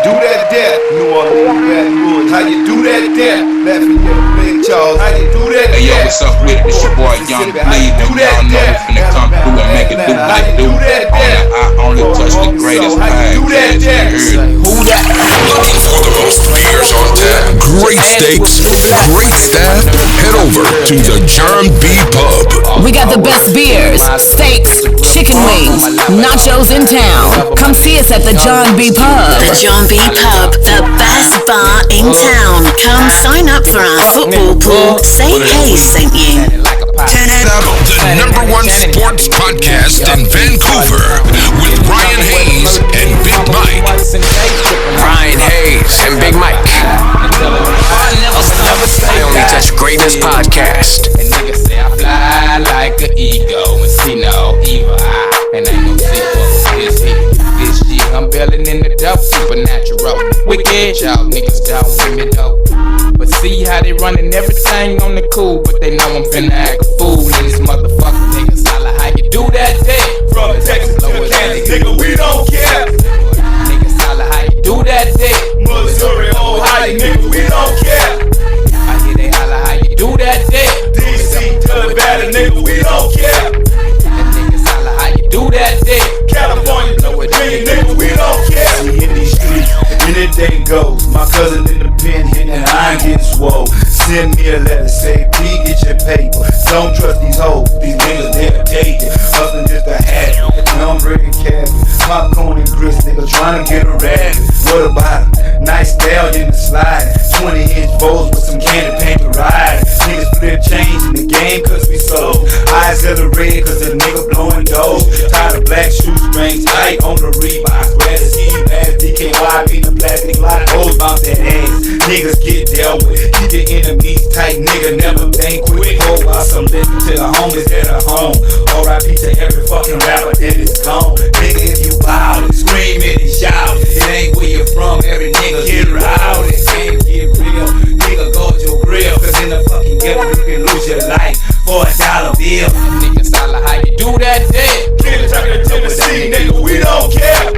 do that there? New Orleans, Baton Rouge, how you do that there? Lafayette, Big Charles, how you do that there? Hey yo, what's up with it? It's your boy Young Bleed, and y'all know we finna come through and make it do what it do. I only touch the greatest podcast, you heard? Who that? Looking for the most beers on tap, great steaks, great staff? Head over to the John B. Pub. We got the best beers, steaks, chicken wings, nachos in town. Come see us at the John B. Pub. The John B. Pub, the best bar in town. Come sign up for our football pool. Say Haze sent you. The number one sports podcast in Vancouver with Ryan Haze and Big Mike. Ryan Haze and Big Mike. I only touch greatness podcast. And niggas say I fly like an eagle and see no evil eye. And ain't no sequel. This year I'm belling in the dope, supernatural. Wicked, y'all niggas don't give me dope. But see how they running everything on the cool, but they know I'm finna act a fool in this motherfucker. Niggas holla how you do that day. From Texas to Kansas, nigga, we don't care. Niggas holla how you do that day. Missouri, Ohio, nigga, we don't care. I hear they holla how you do that day. DC to Nevada, nigga, we don't care. And niggas holla how you do that day. California, Virginia, nigga, we don't care. See in these streets, anything goes. My cousin in the pen hitting and I ain't getting swole. Send me a letter, say, please get your paper. Don't trust these hoes, these niggas, they're dated. Hustling just a habit, cornbread and cabbage. Popcorn and grits, nigga, trying to get a rabbit. What about it? Nice stallion to slide. 20-inch bowls with some candy paint to ride. Niggas flip change in the game cause we sold. Eyes hella red cause the nigga blowing dough. Tied of black shoestrings tight on the Reebok. Glad to see you ass DKY beat the plastic lot. Hoes bounce that ass. Niggas get dealt with. Keep your enemies tight, nigga, never think quick. Hold out some living to the homies that are home. R.I.P. to every fucking rapper that is gone. Nigga, if you wild and scream and shout, it ain't where you from, every nigga get rowdy. Game get real, nigga, guard your grill. Cause in the fucking ghetto you can lose your life for $1 bill. Niggas holla how you do that day. Kentucky to Tennessee, nigga, we don't care.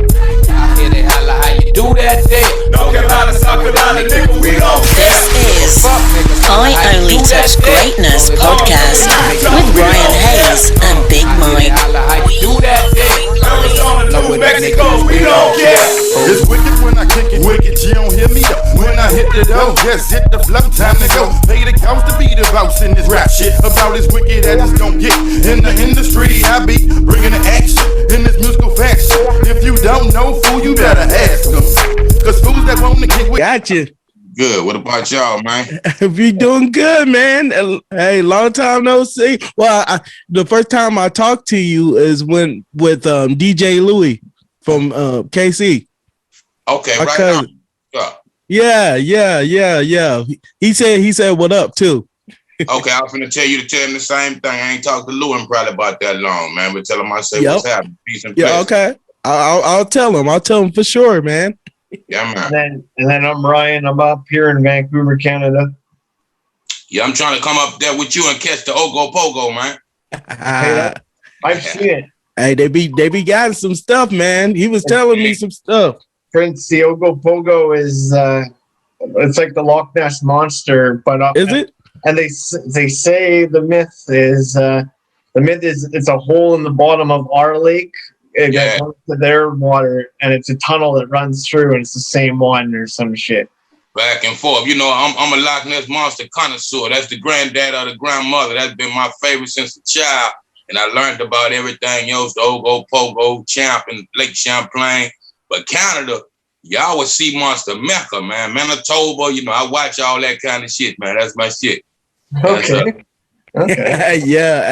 I hear they holla how you do that day. North Carolina, South Carolina, nigga, we don't care. This is I Only Touch Greatness podcast with Ryan Haze and Big Mike. New Mexico, we don't care. It's wicked when I kick it, wicked, you don't hear me though. When I hit the dough, just hit the flow, time to go. Pay the cost to be the boss in this rap shit. About as wicked as it's gon' get. In the industry, I be bringing the action in this musical fashion. If you don't know, fool, you better ask them. Cause fools that want to kick with. Gotcha. Good. What about y'all, man? We doing good, man. Hey, long time no see. Well, the first time I talked to you is when with DJ Louie from KC. Okay, My right cousin. now. Yeah. He said what up too. Okay, I was finna tell you to tell him the same thing. I ain't talked to Louie in probably about that long, man. But tell him I say what's happening. Peace and yeah, okay. I'll tell him. I'll tell him for sure, man. Yeah, man. And then I'm Ryan. I'm up here in Vancouver, Canada. Yeah, I'm trying to come up there with you and catch the Ogo Pogo, man. I see it. Hey, they be got some stuff, man. He was telling me some stuff. Prince, the Ogo Pogo is it's like the Loch Ness monster, but is it? And they say the myth is it's a hole in the bottom of our lake. It goes to their water, and it's a tunnel that runs through, and it's the same one or some shit. Back and forth. You know, I'm a Loch Ness monster connoisseur. That's the granddad or the grandmother. That's been my favorite since a child. And I learned about everything else, the Ogo Pogo, Champ, and Lake Champlain. But Canada, y'all was sea monster Mecca, man. Manitoba, you know, I watch all that kind of shit, man. That's my shit. Okay. Okay. Yeah,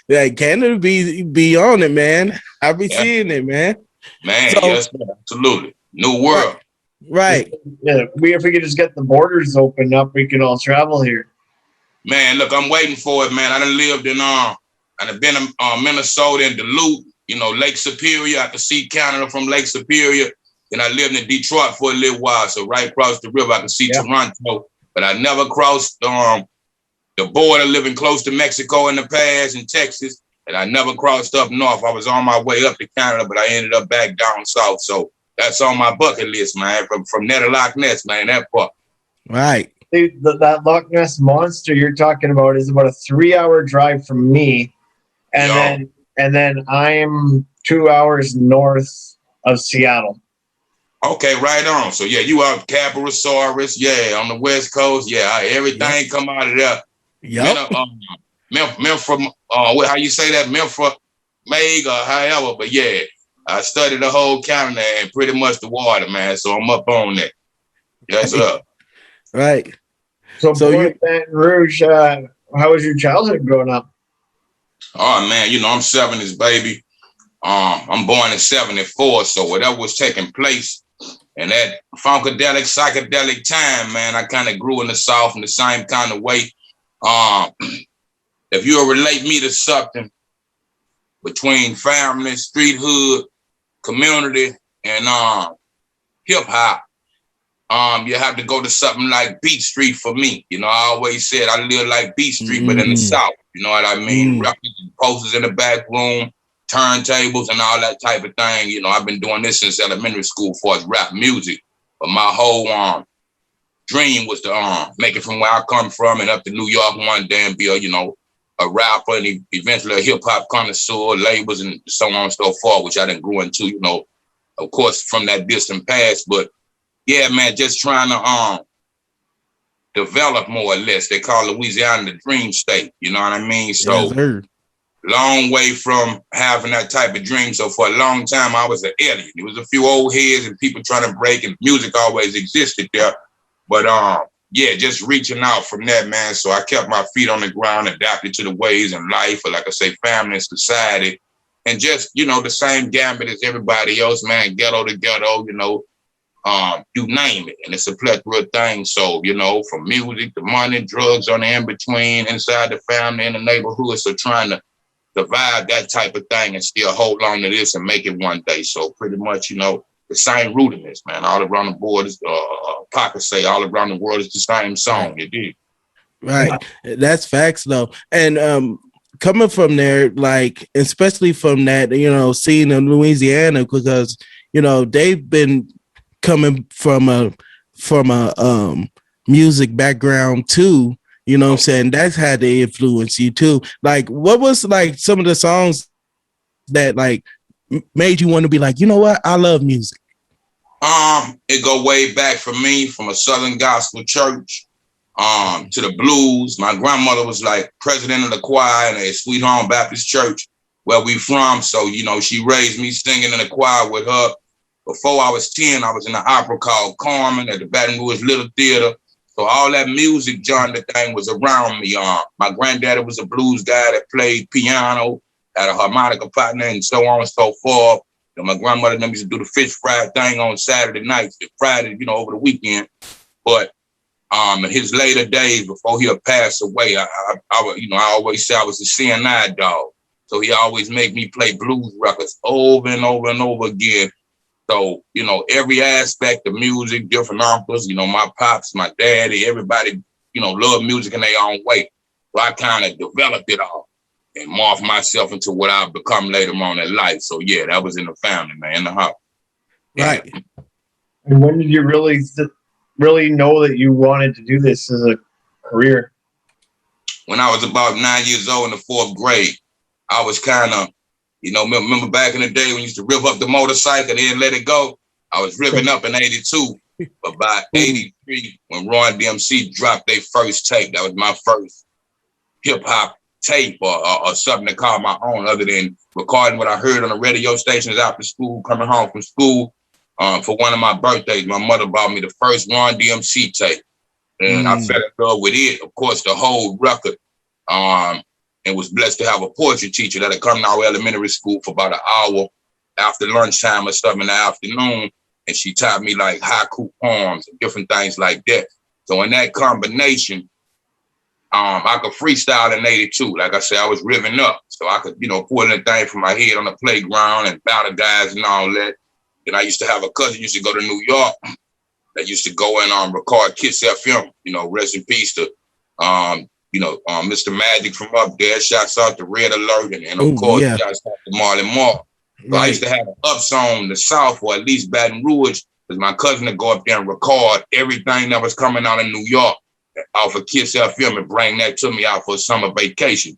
hey, Canada be on it, man. I be seeing it, man. Man, yes, absolutely. New world. Right. Yeah, if we could just get the borders opened up, we could all travel here. Man, look, I'm waiting for it, man. I done lived in I've been in Minnesota and Duluth, you know, Lake Superior. I could see Canada from Lake Superior. Then I lived in Detroit for a little while, so right across the river I could see Toronto. But I never crossed the border, living close to Mexico in the past, in Texas, and I never crossed up north. I was on my way up to Canada, but I ended up back down south. So that's on my bucket list, man. From there to Loch Ness, man, that part. Right. Dude, that Loch Ness monster you're talking about is about a 3-hour drive from me, and then I'm 2 hours north of Seattle. Okay, right on. So yeah, you out Caporosaurus, yeah, on the West Coast, yeah, everything come out of there. Yep. Memphis, how you say that? Memphis, Meg, or however, but yeah, I studied the whole Canada and pretty much the water, man. So I'm up on that. That's up. Right. So you, Baton Rouge, how was your childhood growing up? Oh man, you know, I'm 70s baby. I'm born in 74, so whatever was taking place in that funkadelic, psychedelic time, man, I kind of grew in the South in the same kind of way. If you'll relate me to something between family, street hood, community, and hip hop, you have to go to something like Beat Street for me. You know, I always said I live like Beat Street, but in the South. You know what I mean? Records and posters in the back room, turntables and all that type of thing. You know, I've been doing this since elementary school for as rap music. But my whole dream was to make it from where I come from and up to New York one day and be a rapper and eventually a hip hop connoisseur, labels and so on and so forth, which I didn't grow into, you know, of course, from that distant past. But yeah, man, just trying to develop more or less. They call Louisiana the dream state. You know what I mean? So long way from having that type of dream. So for a long time, I was an alien. There was a few old heads and people trying to break, and music always existed there. But yeah, just reaching out from that, man. So I kept my feet on the ground, adapted to the ways in life, or like I say, family and society. And just, you know, the same gambit as everybody else, man, ghetto to ghetto, you know, you name it. And it's a plethora of things. So, you know, from music to money, drugs on the in-between, inside the family, in the neighborhood. So trying to survive that type of thing and still hold on to this and make it one day. So pretty much, you know, the same rootedness, man. All around the board is, Papa say, all around the world is the same song. You did. Right. That's facts, though. And coming from there, like, especially from that, you know, seeing in Louisiana, because, you know, they've been coming from a music background too. You know what I'm saying? That's had to influence you too. Like, what was like some of the songs that like made you want to be like, you know what? I love music. It go way back for me from a Southern gospel church to the blues. My grandmother was like president of the choir in a Sweet Home Baptist Church where we from. So, you know, she raised me singing in the choir with her. Before I was 10, I was in an opera called Carmen at the Baton Rouge Little Theater. So all that music, John, the thing was around me. My granddaddy was a blues guy that played piano, had a harmonica partner, and so on and so forth. And my grandmother and them used to do the fish fry thing on Saturday nights, Friday, you know, over the weekend. But in his later days, before he passed away, I always say I was a CNI dog. So he always made me play blues records over and over and over again. So, you know, every aspect of music, different uncles, you know, my pops, my daddy, everybody, you know, love music in their own way. So I kind of developed it all and morphed myself into what I've become later on in life. So, yeah, that was in the family, man, in the house. Right. And when did you really know that you wanted to do this as a career? When I was about 9 years old in the 4th grade, I was kind of, you know, remember back in the day when you used to rev up the motorcycle and then let it go? I was revving up in 82, but by 83, when Ron DMC dropped their first tape, that was my first hip hop tape or something to call my own, other than recording what I heard on the radio stations after school, coming home from school. For one of my birthdays, my mother bought me the first Ron DMC tape, and I fell in love with it. Of course, the whole record. And was blessed to have a poetry teacher that had come to our elementary school for about an hour after lunchtime or something in the afternoon. And she taught me like haiku poems and different things like that. So in that combination, I could freestyle in 82. Like I said, I was riving up. So I could, you know, pull anything from my head on the playground and battle guys and all that. And I used to have a cousin used to go to New York that used to go and record Kiss FM, you know, rest in peace to Mr. Magic from up there. Shouts out to Red Alert and of course, shouts out to Marley Mark. So I used to have an up song in the South, or at least Baton Rouge, because my cousin would go up there and record everything that was coming out in New York off of Kiss FM and bring that to me out for a summer vacation.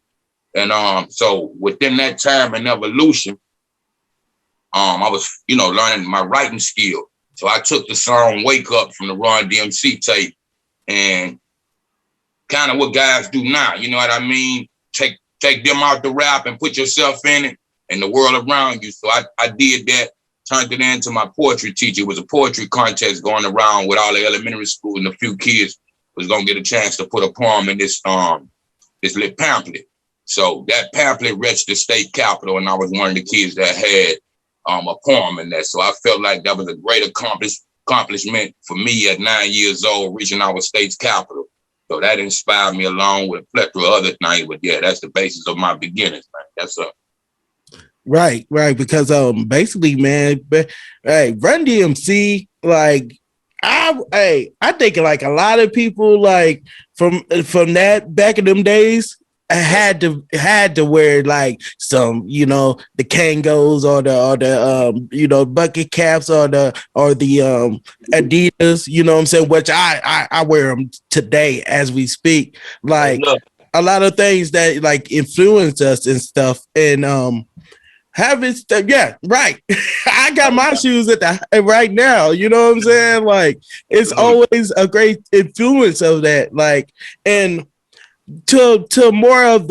And so within that time and evolution, I was, learning my writing skill. So I took the song Wake Up from the Run DMC tape and kind of what guys do now, you know what I mean? Take them out the rap and put yourself in it and the world around you. So I did that, turned it into my poetry teacher. It was a poetry contest going around with all the elementary school, and a few kids was going to get a chance to put a poem in this little pamphlet. So that pamphlet reached the state capitol, and I was one of the kids that had a poem in that. So I felt like that was a great accomplishment for me at 9 years old, reaching our state's capital. So that inspired me along with a plethora of other things. But yeah, that's the basis of my beginnings, man. That's up. Right. Because basically, man, hey, Run DMC, like I think like a lot of people like from that back in them days had to wear like some, the Kangos or the bucket caps or the Adidas, you know what I'm saying, which I wear them today as we speak. Like a lot of things that like influence us and stuff. And having stuff, yeah, right. I got my shoes right now, you know what I'm saying? Like it's always a great influence of that. Like, and to more of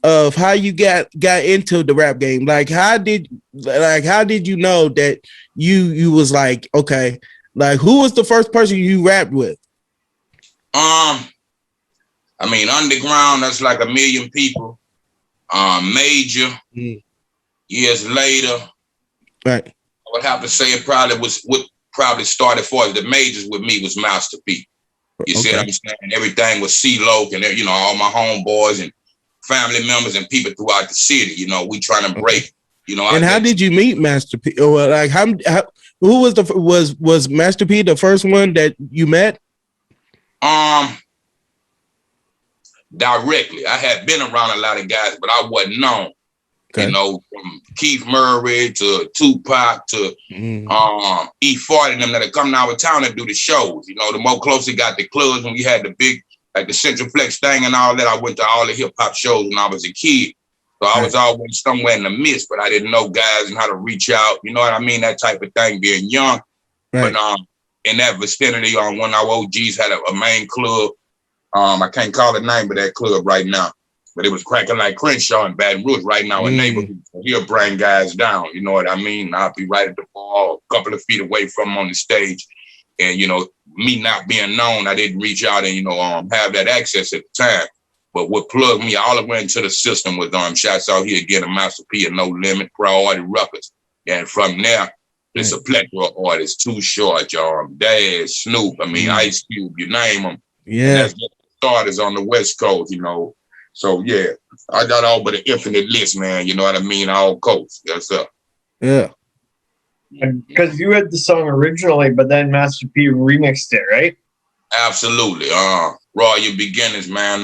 of how you got into the rap game. Like how did you know that you was like, okay, like who was the first person you rapped with? I mean, underground, that's like 1 million people. Major, years later, right? I would have to say it probably was what probably started for the majors with me was Master P. You see what I'm saying? Everything was C-Loc and, all my homeboys and family members and people throughout the city, we trying to break, And how did you meet Master P? Or like who was Master P the first one that you met? Directly. I had been around a lot of guys, but I wasn't known. Okay. From Keith Murray to Tupac to E40 and them that had come to our town to do the shows. The more closely got the clubs when we had the big, like the Central Flex thing and all that. I went to all the hip hop shows when I was a kid. So I was always somewhere in the midst, but I didn't know guys and how to reach out. You know what I mean? That type of thing, being young. Right. But in that vicinity, one of our OGs had a main club. I can't call the name of that club right now. But it was cracking like Crenshaw and Baton Rouge right now in neighborhood. So he'll bring guys down, you know what I mean? I'll be right at the bar, a couple of feet away from him on the stage. And, me not being known, I didn't reach out and, have that access at the time. But what plugged me all the way into the system was shots out here again, a Master P and No Limit, Priority Records. And from there, it's a plethora of artists, Too Short, Dash, Snoop, Ice Cube, you name them. Yeah. And that's just the starters on the West Coast, So yeah, I got all but an infinite list, man. You know what I mean? All coast. That's up. Yeah. Because you had the song originally, but then Master P remixed it, right? Absolutely. Raw Your Beginnings, man.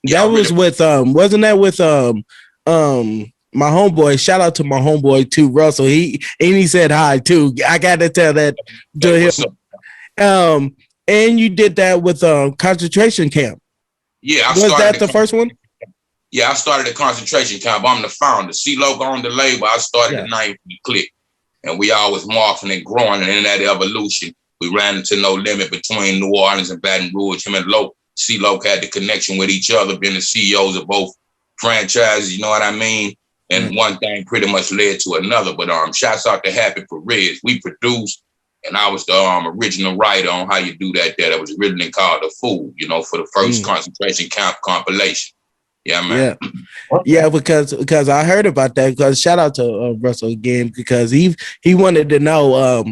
That was with wasn't that with my homeboy? Shout out to my homeboy too, Russell. He said hi too. I got to tell that to him. And you did that with concentration camp. Yeah, was that the first one? Yeah, I started a concentration camp. I'm the founder. C-Loc on the label. I started the 9 click, and we always morphing and growing. And in that evolution, we ran into No Limit between New Orleans and Baton Rouge. Him and C-Loc had the connection with each other, being the CEOs of both franchises. You know what I mean? And one thing pretty much led to another. But shouts out to Happy Perez. We produced. And I was the original writer on how you do that there. That was originally called The Fool, for the first concentration camp compilation. Yeah, man. Yeah, because I heard about that. Because shout out to Russell again, because he wanted to know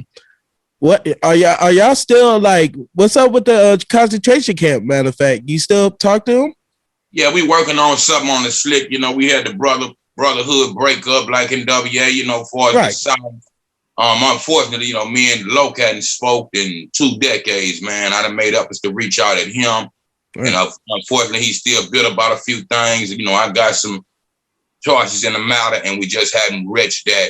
what are y'all still like? What's up with the concentration camp? Matter of fact, you still talk to him? Yeah, we working on something on the slick. We had the brotherhood break up like in WA. For the South. Unfortunately, me and Loc hadn't spoke in 2 decades, man. I done made up to reach out at him. Right. Unfortunately, he's still bitter about a few things. I got some choices in the matter, and we just hadn't reached that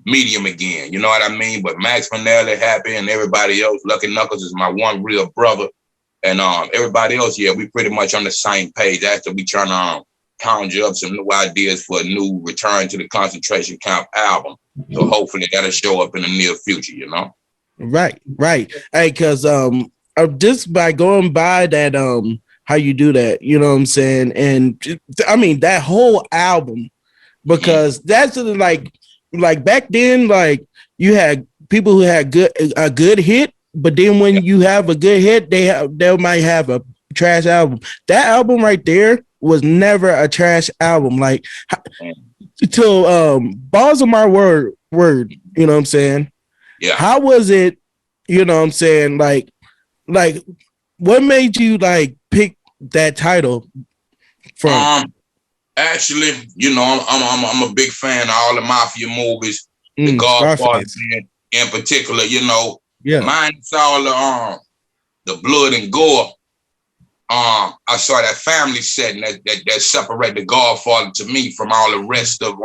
medium again. You know what I mean? But Max Manelli, Happy, and everybody else, Lucky Knuckles is my one real brother. And everybody else, yeah, we pretty much on the same page. After we trying to conjure up some new ideas for a new Return to the Concentration Camp album. So hopefully that'll show up in the near future, you know? Right. Hey, cause just by going by that how you do that, you know what I'm saying? And I mean that whole album, because that's like back then, like you had people who had a good hit, but then when you have a good hit, they might have a trash album. That album right there was never a trash album. Like till Balls of My Word, you know what I'm saying? Yeah. How was it, you know what I'm saying? Like what made you like pick that title from? Actually, you know, I'm a big fan of all the mafia movies, the Godfather in particular, you know. Yeah. Mine's all the blood and gore. I saw that family setting that separate the Godfather to me from all the rest of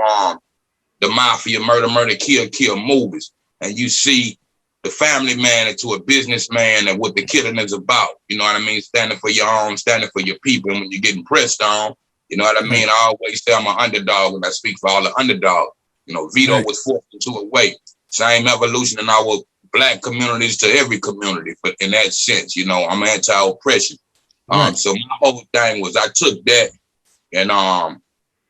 the mafia murder, kill movies. And you see the family man into a businessman and what the killing is about. You know what I mean? Standing for your own, standing for your people. And when you're getting pressed on, you know what I mean? I always say I'm an underdog when I speak for all the underdogs. You know, Vito was forced into a way. Same evolution in our Black communities to every community, but in that sense, you know, I'm anti-oppression. So my whole thing was I took that and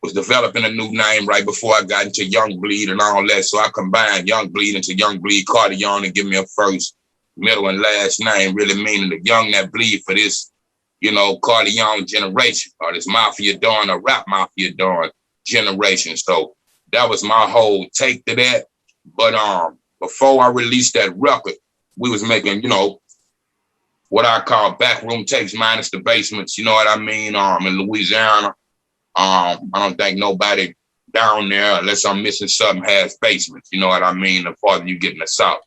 was developing a new name right before I got into Young Bleed and all that. So I combined Young Bleed into Young Bleed Cardion and give me a first, middle, and last name, really meaning the young that bleed for this, you know, Cardion generation, or this Mafia Dawn or Rap Mafia Dawn generation. So that was my whole take to that. But before I released that record, we was making, you know, what I call backroom tapes minus the basements, you know what I mean? In Louisiana, I don't think nobody down there, unless I'm missing something, has basements, you know what I mean? The farther you get in the South.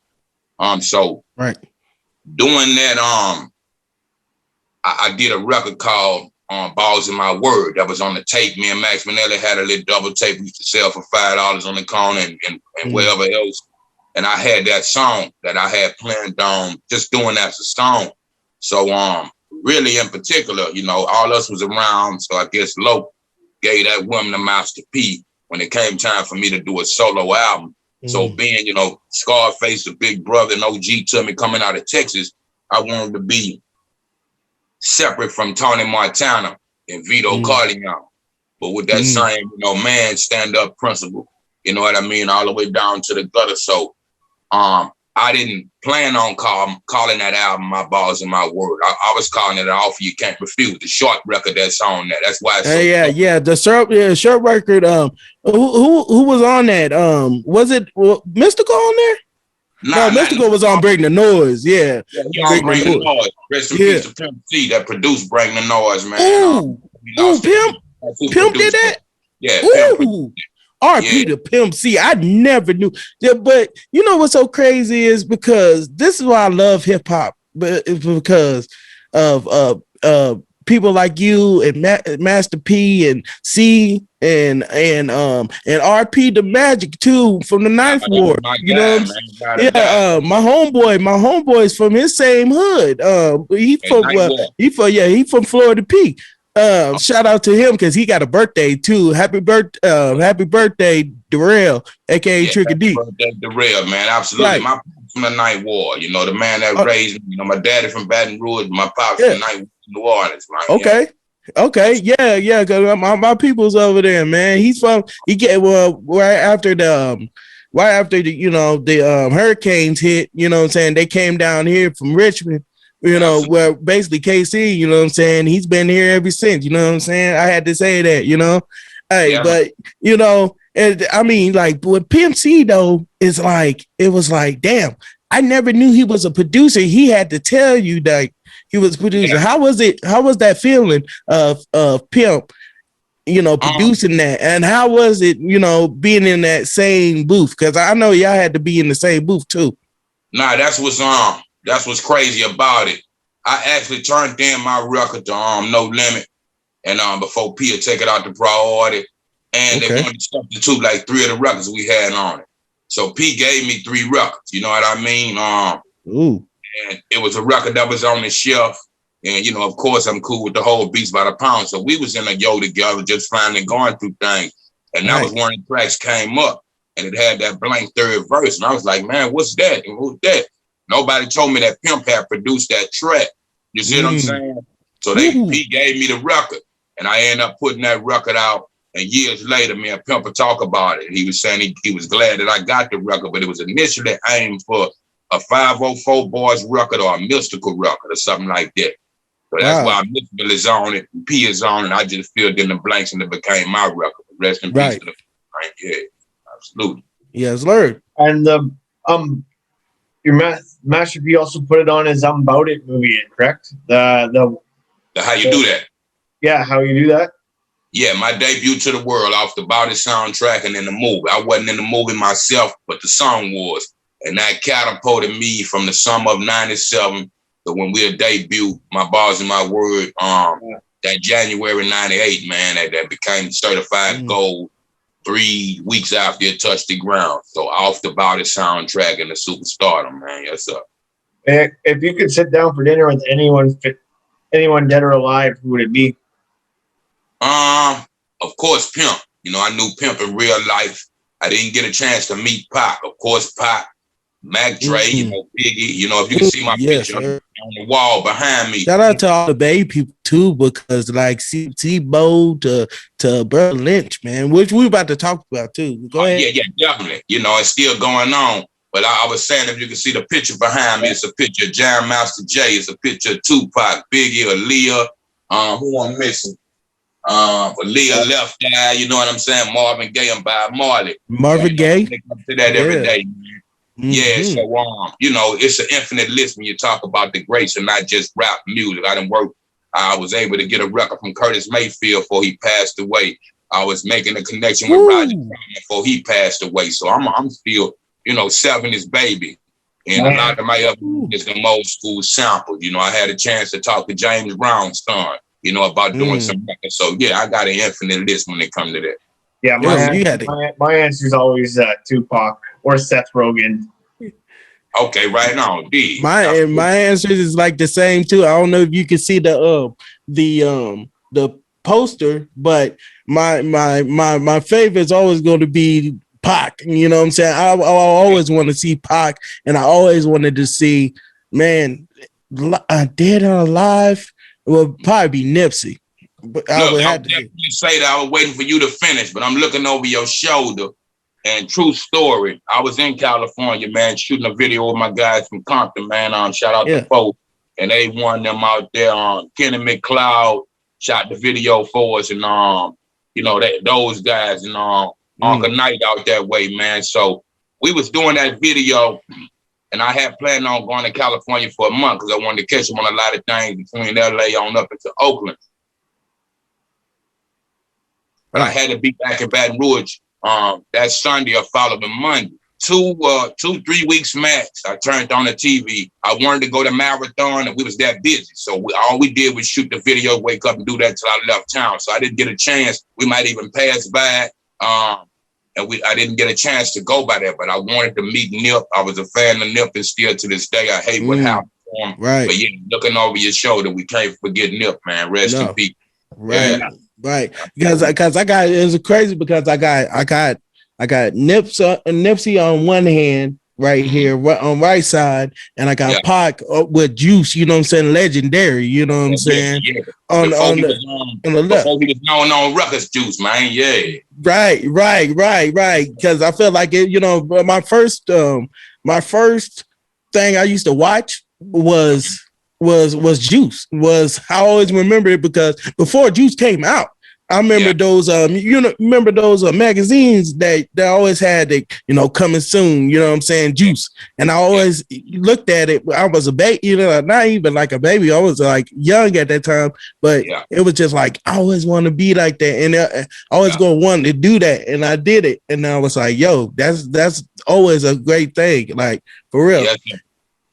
So doing that, I did a record called Balls in My Word. That was on the tape. Me and Max Manelli had a little double tape we used to sell for $5 on the corner and wherever else. And I had that song that I had planned on just doing that as a song. So really in particular, you know, all us was around. So I guess Loc gave that woman the Master P when it came time for me to do a solo album. So being, you know, Scarface, the big brother and OG to me coming out of Texas, I wanted to be separate from Tony Montana and Vito Corleone. But with that same, you know, man stand-up principle, you know what I mean, all the way down to the gutter. So I didn't plan on calling that album My Balls and My Word. I was calling it An Offer You Can't Refuse, the short record that's on that. That's why it's so the short record. Who was on that? Was it Mystical on there? No, Mystical was on Bring the Noise. Yeah, Bring the Noise. Rest in peace to Pimp C that produced Bring the Noise, man. Pimp did that? Yeah, Pimp. RP to Pimp C. I never knew. Yeah, but you know what's so crazy is because this is why I love hip hop, but it's because of people like you and Master P and C and RP the Magic too from the Ninth Ward. You know what I'm saying? My homeboy's from his same hood. He from Florida P. Shout out to him because he got a birthday too. Happy birthday, Darrell, aka Tricky D. Happy birthday, Darrell, man. Absolutely. Right. My pops from the Ninth Ward, you know, the man that raised me. You know, my daddy from Baton Rouge, my pops from the Ninth Ward, New Orleans, man. Okay, yeah, because my people's over there, man. He get right after the you know the hurricanes hit. You know what I'm saying? They came down here from Richmond. You know, where basically KC, you know what I'm saying? He's been here ever since, you know what I'm saying? I had to say that, you know? Hey, but, you know, and I mean, like, with Pimp C, though, it was like, damn, I never knew he was a producer. He had to tell you that he was a producer. Yeah. How was that feeling of Pimp, you know, producing that? And how was it, you know, being in that same booth? Because I know y'all had to be in the same booth, too. Nah, that's what's crazy about it. I actually turned in my record to No Limit, and before Pia take it out to priority, and they wanted to substitute like 3 of the records we had on it. So P gave me 3 records. You know what I mean? Ooh. And it was a record that was on the shelf. And, you know, of course, I'm cool with the whole Beats by the Pound. So we was in a yo together, just finally going through things. And that was one of the tracks came up. And it had that blank 3rd verse. And I was like, man, what's that? And who's that? Nobody told me that Pimp had produced that track. You see what I'm saying? So P gave me the record. And I ended up putting that record out. And years later, me and Pimp would talk about it. He was saying he was glad that I got the record, but it was initially aimed for a 504 Boys record or a Mystical record or something like that. So that's why Mystical is on it, and P is on it. I just filled in the blanks and it became my record. Rest in peace to the right? Yeah, absolutely. Yes, Lord. And your Master P also put it on his About It movie, correct? The how you do that? Yeah, how you do that? Yeah, my debut to the world off the About It soundtrack and in the movie. I wasn't in the movie myself, but the song was. And that catapulted me from the summer of 97 to when we debuted My Bars and My Word, that January 98, man, that became certified gold 3 weeks after it touched the ground. So off the About It soundtrack and the superstardom, man. Yes, sir. If you could sit down for dinner with anyone dead or alive, who would it be? Of course, Pimp. You know, I knew Pimp in real life. I didn't get a chance to meet Pac. Of course, Pac, Mac Dre, you know, Biggie. You know, if you can see my picture on the wall behind me. Shout out to all the Bay people too, because like T-Bo to Brother Lynch, man, which we about to talk about too. Go ahead. Yeah, definitely. You know, it's still going on. But I was saying, if you can see the picture behind me, it's a picture of Jam Master Jay. It's a picture of Tupac, Biggie, Aaliyah. Who I'm missing? Aaliyah left guy. You know what I'm saying? Marvin Gaye and Bob Marley. Marvin Gaye. They come to that every day, man. Yeah, so you know, it's an infinite list when you talk about the greats and not just rap music. I done work. I was able to get a record from Curtis Mayfield before he passed away. I was making a connection with Roger before he passed away. So I'm still, you know, 70s baby. And a lot of my other is the old school samples. You know, I had a chance to talk to James Brown's son, you know, about doing some records. So yeah, I got an infinite list when it comes to that. Yeah, my answer is always Tupac or Seth Rogen. Okay, right on. D. My answer is like the same too. I don't know if you can see the poster, but my favorite is always going to be Pac. You know what I'm saying? I always want to see Pac, and I always wanted to see, man, dead or alive. Well, probably be Nipsey. But I would have to definitely say that. I was waiting for you to finish, but I'm looking over your shoulder. And true story, I was in California, man, shooting a video with my guys from Compton, man. Shout out to folks. And they won them out there. Kenny McLeod shot the video for us, and you know, those guys, and Uncle Knight out that way, man. So we was doing that video, and I had planned on going to California for a month because I wanted to catch them on a lot of things between LA on up into Oakland. But I had to be back in Baton Rouge that Sunday or following Monday. 2-3 weeks max. I turned on the TV. I wanted to go to Marathon, and we was that busy. So all we did was shoot the video, wake up, and do that till I left town. So I didn't get a chance. We might even pass by. And I didn't get a chance to go by there, but I wanted to meet Nip. I was a fan of Nip, and still to this day, I hate what happened to him. Right. But yeah, looking over your shoulder, we can't forget Nip, man. Rest in peace. Right. Yeah. Right. Because I got, it was crazy because I got Nipsey on one hand right here on right side, and I got Pac with Juice, you know what I'm saying, legendary, you know what I'm saying, on the left. Before he was known on Ruckus Juice, man, Right. Because I felt like it, you know, my first thing I used to watch was Juice. I always remember it because before Juice came out, I remember those remember those magazines that always had the, you know, coming soon, you know what I'm saying, Juice. And I always looked at it. I was a baby, you know, not even like a baby. I was like young at that time, but it was just like I always want to be like that, and I always gonna want to do that, and I did it, and I was like, yo, that's always a great thing, like for real.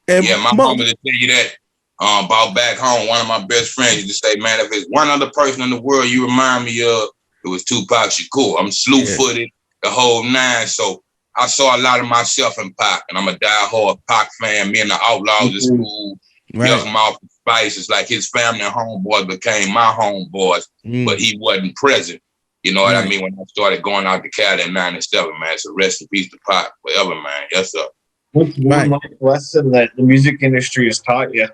My mama to tell you that. About back home, one of my best friends used to say, man, if it's one other person in the world you remind me of, it was Tupac Shakur. I'm slew-footed, the whole nine. So I saw a lot of myself in Pac, and I'm a diehard Pac fan. Me and the Outlaws at school, Yuck Mouth and Spice. It's like his family and homeboys became my homeboys, but he wasn't present. You know what I mean? When I started going out to Cali in 97, man. So rest in peace to Pac forever, man. Yes, sir. What's one life lesson that the music industry has taught you?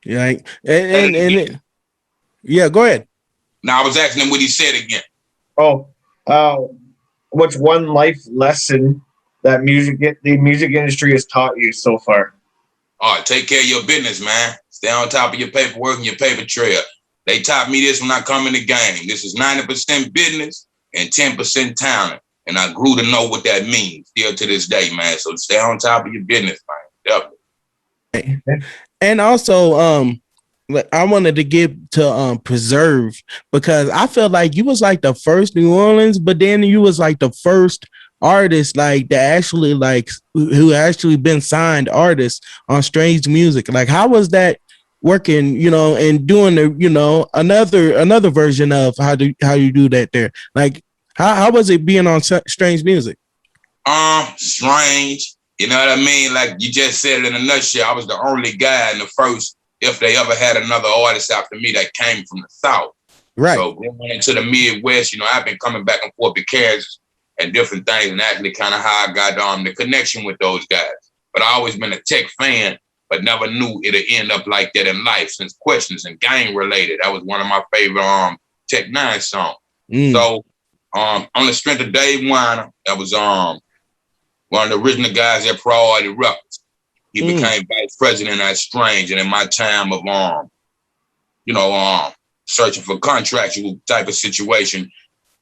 Yeah, and yeah, go ahead. Now I was asking him what he said again. What's one life lesson that the music industry has taught you so far? All right, take care of your business, man. Stay on top of your paperwork and your paper trail. They taught me this when I come in the game. This is 90% business and 10% talent. And I grew to know what that means still to this day, man. So stay on top of your business, man. Definitely. And also, I wanted to get to Preserve, because I felt like you was like the first New Orleans, but then you was like the first artist like that actually like who actually been signed artist on Strange Music. Like, how was that working, you know, and doing the, you know, another version of how you do that there? Like, how was it being on Strange Music? Strange. You know what I mean? Like you just said it in a nutshell. I was the only guy in the first, if they ever had another artist after me that came from the South. Right. So going into the Midwest, you know, I've been coming back and forth to Kansas and different things, and actually kind of how I got the connection with those guys. But I always been a Tech fan, but never knew it'd end up like that in life, since Questions and Gang Related. That was one of my favorite Tech Nine songs. So on the strength of Dave Weiner, that was one of the original guys at Priority Records. He became vice president at Strange, and in my time of searching for contractual type of situation,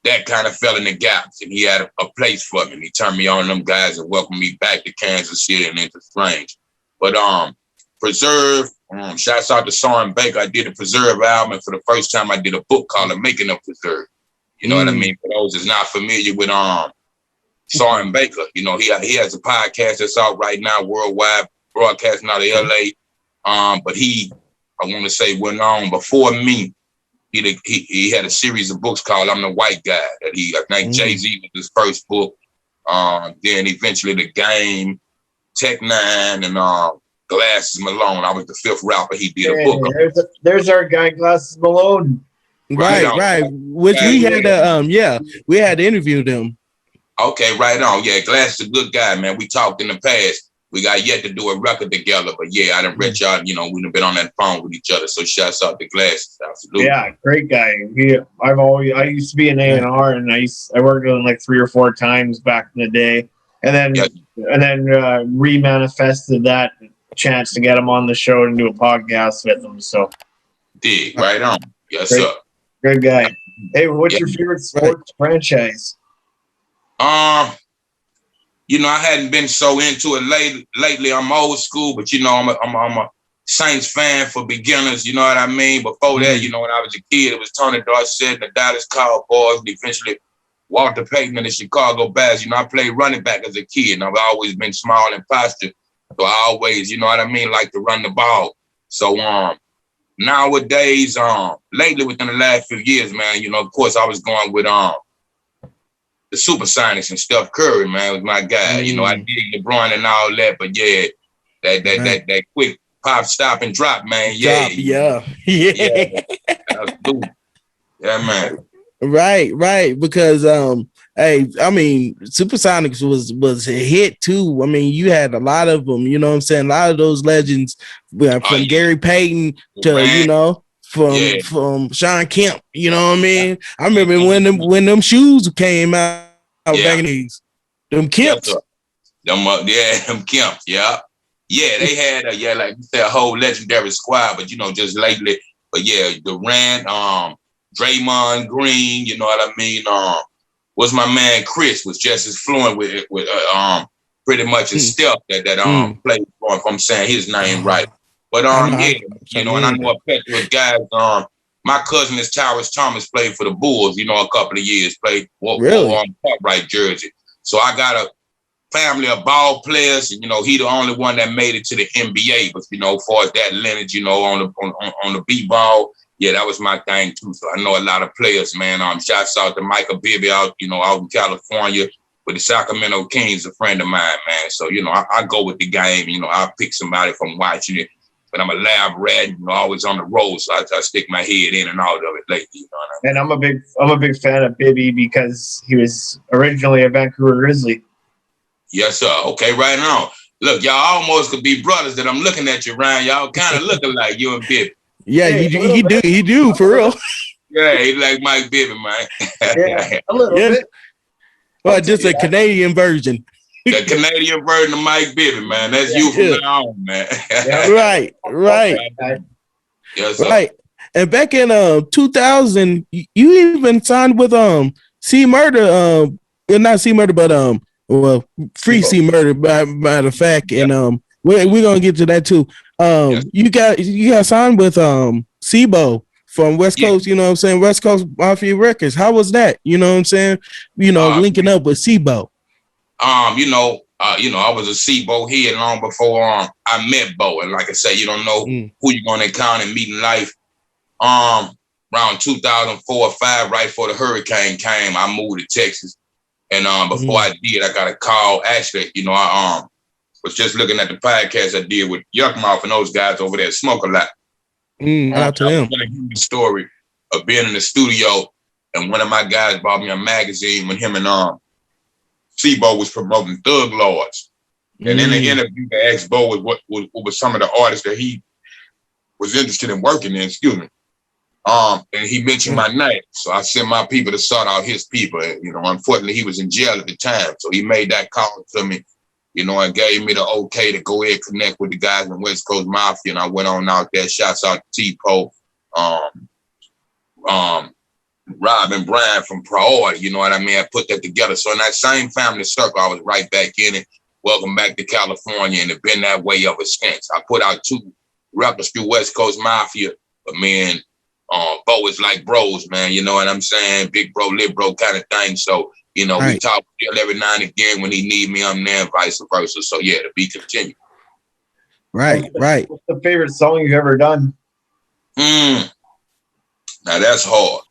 that kind of fell in the gaps, and he had a place for me. And he turned me on them guys and welcomed me back to Kansas City and into Strange. But Preserve, shouts out to Soren Baker. I did a Preserve album, and for the first time I did a book called The Making of Preserve. You know what I mean? For those that's not familiar with Soren Baker, you know, he has a podcast that's out right now, worldwide, broadcasting out of LA. But he, I want to say, went on before me. He had a series of books called I'm the White Guy. That I think Jay-Z was his first book. Then eventually The Game, Tech Nine, and Glasses Malone. I was the fifth rapper he did a book on. There's our guy, Glasses Malone. Right. Which we had we had to interview them. Okay, right on. Yeah, Glass is a good guy, man. We talked in the past. We got yet to do a record together, but yeah, I done read y'all, you know, we've been on that phone with each other. So shouts out to Glass. Absolutely. Yeah, great guy. I used to be an A&R, and I worked with him like 3 or 4 times back in the day. And then remanifested that chance to get him on the show and do a podcast with him. So right on. Yes, sir. Good guy. Hey, what's your favorite sports franchise? You know, I hadn't been so into it lately. I'm old school, but you know, I'm a Saints fan for beginners. You know what I mean? Before that, you know, when I was a kid, it was Tony Dorsett and the Dallas Cowboys, and eventually Walter Payton and the Chicago Bears. You know, I played running back as a kid, and I've always been small and postured. So I always, you know what I mean, like to run the ball. So nowadays, lately within the last few years, man, you know, of course I was going with the Supersonics and Steph Curry, man, was my guy. You know, I did LeBron and all that, but yeah, that quick pop, stop, and drop, man. Yeah. Yeah, man. Right. Because hey, I mean, Supersonics was a hit too. I mean, you had a lot of them, you know what I'm saying? A lot of those legends from Gary Payton to, you know, from Sean Kemp, you know what I mean? I remember when them shoes came out back in the 80s. Them Kemps. Them Kemps, yeah. Yeah, they had like you said, a whole legendary squad, but you know, just lately, but yeah, Durant, Draymond Green, you know what I mean? Was my man Chris was just as fluent with pretty much as Steph that played for him, if I'm saying his name right. But you know, and I know a plethora of guys. My cousin is Tyrus Thomas, played for the Bulls, you know, a couple of years, played on right jersey. So I got a family of ball players, and you know, he the only one that made it to the NBA. But you know, as far as that lineage, you know, on the B-ball, yeah, that was my thing too. So I know a lot of players, man. Shouts out to Michael Bibby out in California with the Sacramento Kings, a friend of mine, man. So, I go with the game. I'll pick somebody from watching it. But I'm a lab rat, always on the road. So I stick my head in and out of it lately. You know what I mean? And I'm a big fan of Bibby because he was originally a Vancouver Grizzly. Yes, sir. Okay, right now. Look, y'all almost could be brothers that I'm looking at you, Ryan. Y'all kind of looking like you and Bibby. Yeah, Hey, he do for real. Yeah, he like Mike Bibby, man. Yeah, a little bit. Well, just a Canadian version. The Canadian version of Mike Bibby, man. That's you from now on, man. Right. Yes, sir. Right. And back in 2000, you even signed with C Murder, not C Murder, but Free C Murder by the fact, and we're gonna get to that too. You got signed with Sibo from West Coast, you know what I'm saying, West Coast Mafia Records. How was that? You know what I'm saying? Linking up with Sibo. I was a Sibo head long before I met Bo, and like I said, you don't know who you're gonna encounter and meet in life. Around 2004 or 5, right before the hurricane came, I moved to Texas, and before I did, I got a call. Actually, I was just looking at the podcast I did with Yuckmouth and those guys over there at Smoke a Lot. Out to them. The story of being in the studio, and one of my guys bought me a magazine when him and Sibo was promoting Thug Lords. And in the interview, they asked Bo what was some of the artists that he was interested in working in, and he mentioned my name. So I sent my people to sort out his people. And, unfortunately, he was in jail at the time. So he made that call to me, and gave me the okay to go ahead and connect with the guys in West Coast Mafia. And I went on out there, shouts out to T-Po, Rob and Brian from Priority, you know what I mean? I put that together. So in that same family circle, I was right back in it. Welcome back to California, and it's been that way ever since. I put out 2 records through West Coast Mafia, but man, Bo is like bros, man. You know what I'm saying? Big bro, little bro kind of thing. So, we talk every now and again. When he need me, I'm there, and vice versa. So yeah, to be continued. Right. What's the favorite song you've ever done? Now that's hard.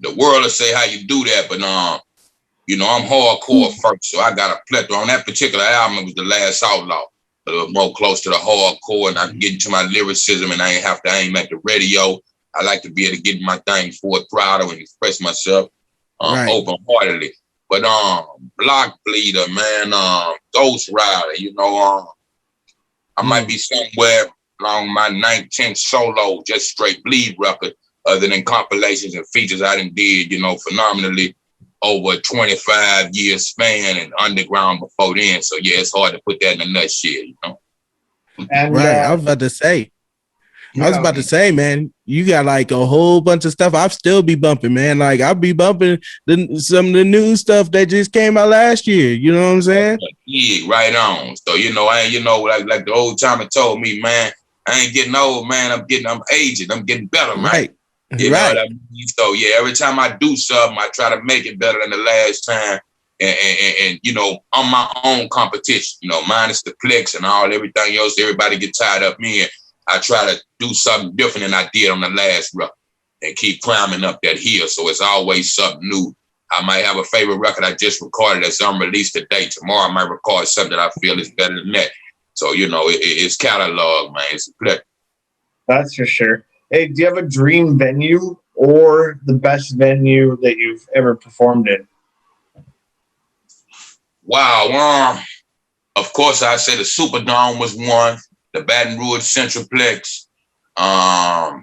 The world will say how you do that, but I'm hardcore first, so I got a plethora. On that particular album, it was The Last Outlaw. But it was more close to the hardcore, and I can get into my lyricism, and I ain't have to aim at the radio. I like to be able to get my thing forthright and express myself open-heartedly. But Block Bleeder, man, Ghost Rider, I might be somewhere along my 19th solo, just straight bleed record, other than compilations and features I done did, phenomenally over a 25-year span and underground before then. So yeah, it's hard to put that in a nutshell, And, I was about to say, man, you got like a whole bunch of stuff. I'll still be bumping, man. Like I'll be bumping some of the new stuff that just came out last year. You know what I'm saying? Yeah, right on. So like the old timer told me, man, I ain't getting old, man. I'm aging. I'm getting better, man. Right. You know what I mean? So yeah, every time I do something, I try to make it better than the last time. And I'm my own competition, minus the clicks and everything else. Everybody get tied up in. I try to do something different than I did on the last record and keep climbing up that hill. So it's always something new. I might have a favorite record I just recorded that's unreleased today. Tomorrow I might record something that I feel is better than that. So, it's catalog, man. It's a pleasure. That's for sure. Hey, do you have a dream venue or the best venue that you've ever performed in? Wow. Of course, I say the Superdome was one. The Baton Rouge Centralplex. I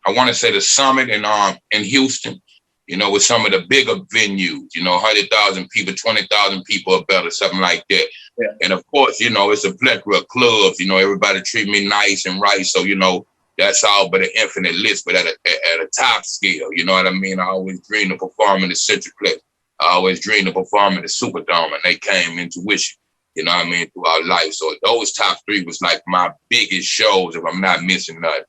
want to say the Summit in Houston, with some of the bigger venues, 100,000 people, 20,000 people or better, something like that. Yeah. And of course, it's a plethora of clubs, everybody treat me nice and right. So, that's all but an infinite list, but at a top scale, you know what I mean? I always dreamed of performing the Centralplex. I always dreamed of performing the Superdome, and they came into fruition. You know what I mean, throughout life. So those top 3 was like my biggest shows, if I'm not missing nothing.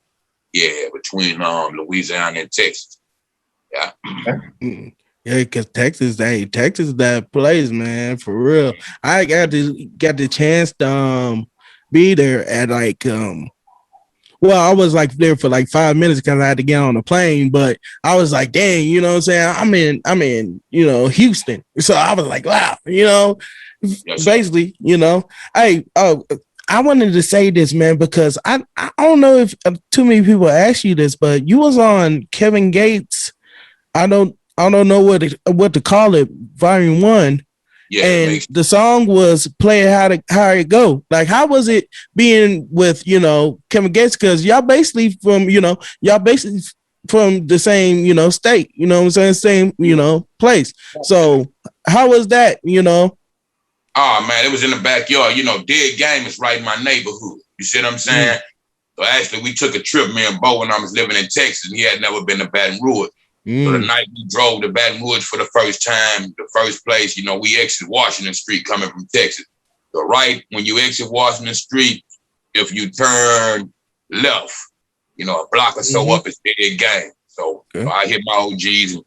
Yeah, between Louisiana and Texas. Yeah. Yeah, because Texas, that place, man, for real. I got the chance to be there at well, I was like there for like 5 minutes because I had to get on the plane, but I was like, dang, you know what I'm saying? I'm in, you know, Houston. So I was like, wow, you know, basically, you know, hey, I wanted to say this, man, because I don't know if too many people ask you this, but you was on Kevin Gates. I don't know what to call it, Volume 1. Yeah, and the song was Play It How It Go. Like, how was it being with, you know, Kevin Gates? Because y'all basically from the same, you know, state, you know what I'm saying? Same, you know, place. So how was that, you know? Oh man, it was in the backyard. You know, Dead Game is right in my neighborhood. You see what I'm saying? So actually we took a trip, me and Bo, when I was living in Texas, and he had never been to Baton Rouge. So the night we drove to Baton Rouge for the first time, the first place, you know, we exited Washington Street coming from Texas. So right when you exit Washington Street, if you turn left, you know, a block or so up is Dead Game. So I hit my OGs, and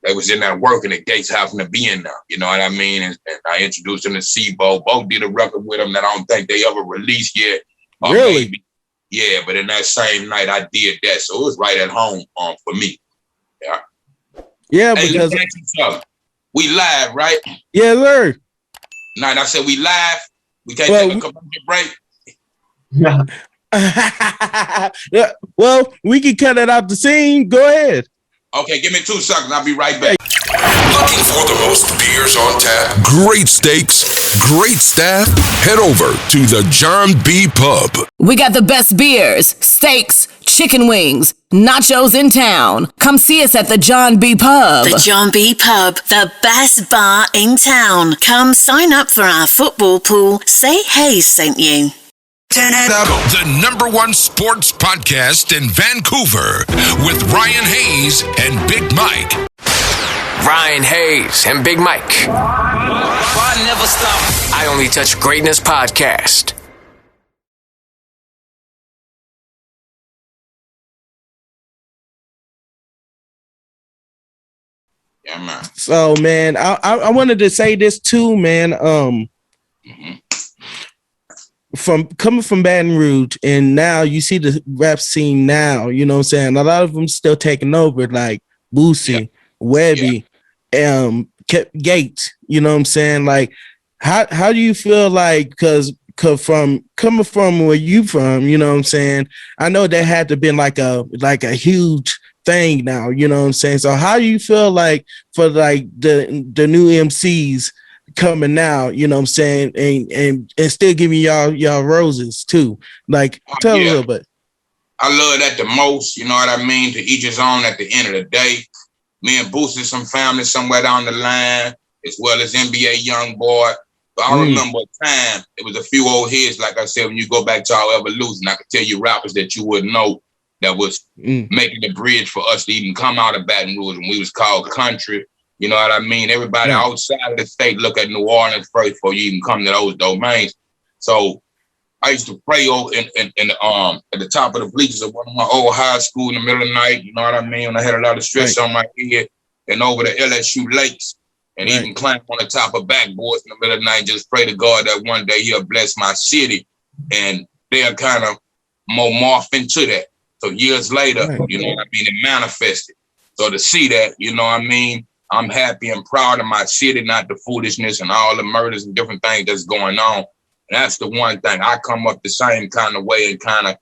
they was in there working at Gates happened to be in there, you know what I mean? And I introduced them to C-Bo. Bo did a record with them that I don't think they ever released yet. Really? Maybe. Yeah, but in that same night I did that. So it was right at home for me. Yeah, hey, because we live, right? Yeah, sir. Nah, I said we live. We can't take a commercial break. Yeah. Well, we can cut it out the scene. Go ahead. Okay, give me 2 seconds. I'll be right back. Looking for the most beers on tap, great steaks, great staff? Head over to the John B. Pub. We got the best beers, steaks, chicken wings, nachos in town. Come see us at the John B. Pub. The John B. Pub, the best bar in town. Come sign up for our football pool. Say Haze sent you. Turn it up. The #1 sports podcast in Vancouver with Ryan Haze and Big Mike. Ryan Haze and Big Mike. I never stop. I Only Touch Greatness podcast. Yeah, man. So, man, I wanted to say this too, man. From coming from Baton Rouge, and now you see the rap scene now, you know what I'm saying? A lot of them still taking over, like Boosie, Webby, Gates, you know what I'm saying? Like, how do you feel like, cause from coming from where you from, you know what I'm saying? I know that had to been like a huge thing now, you know what I'm saying? So how do you feel like for like the new MCs coming now, you know what I'm saying, and still giving y'all roses too? Like, tell a little bit. I love that the most, you know what I mean? To each his own at the end of the day. Me and Boosie, some family somewhere down the line, as well as NBA Youngboy. But I remember a time, it was a few old heads, like I said, when you go back to our evolution, I could tell you rappers that you wouldn't know that was making the bridge for us to even come out of Baton Rouge, and we was called country. You know what I mean? Everybody outside of the state look at New Orleans first before you even come to those domains. So I used to pray over at the top of the bleachers of one of my old high school in the middle of the night. You know what I mean? When I had a lot of stress on my head, and over the LSU lakes, and even climb on the top of backboards in the middle of the night. Just pray to God that one day He'll bless my city, and they'll kind of more morph into that. So years later, you know what I mean, it manifested. So to see that, you know what I mean, I'm happy and proud of my city, not the foolishness and all the murders and different things that's going on. And that's the one thing. I come up the same kind of way and kind of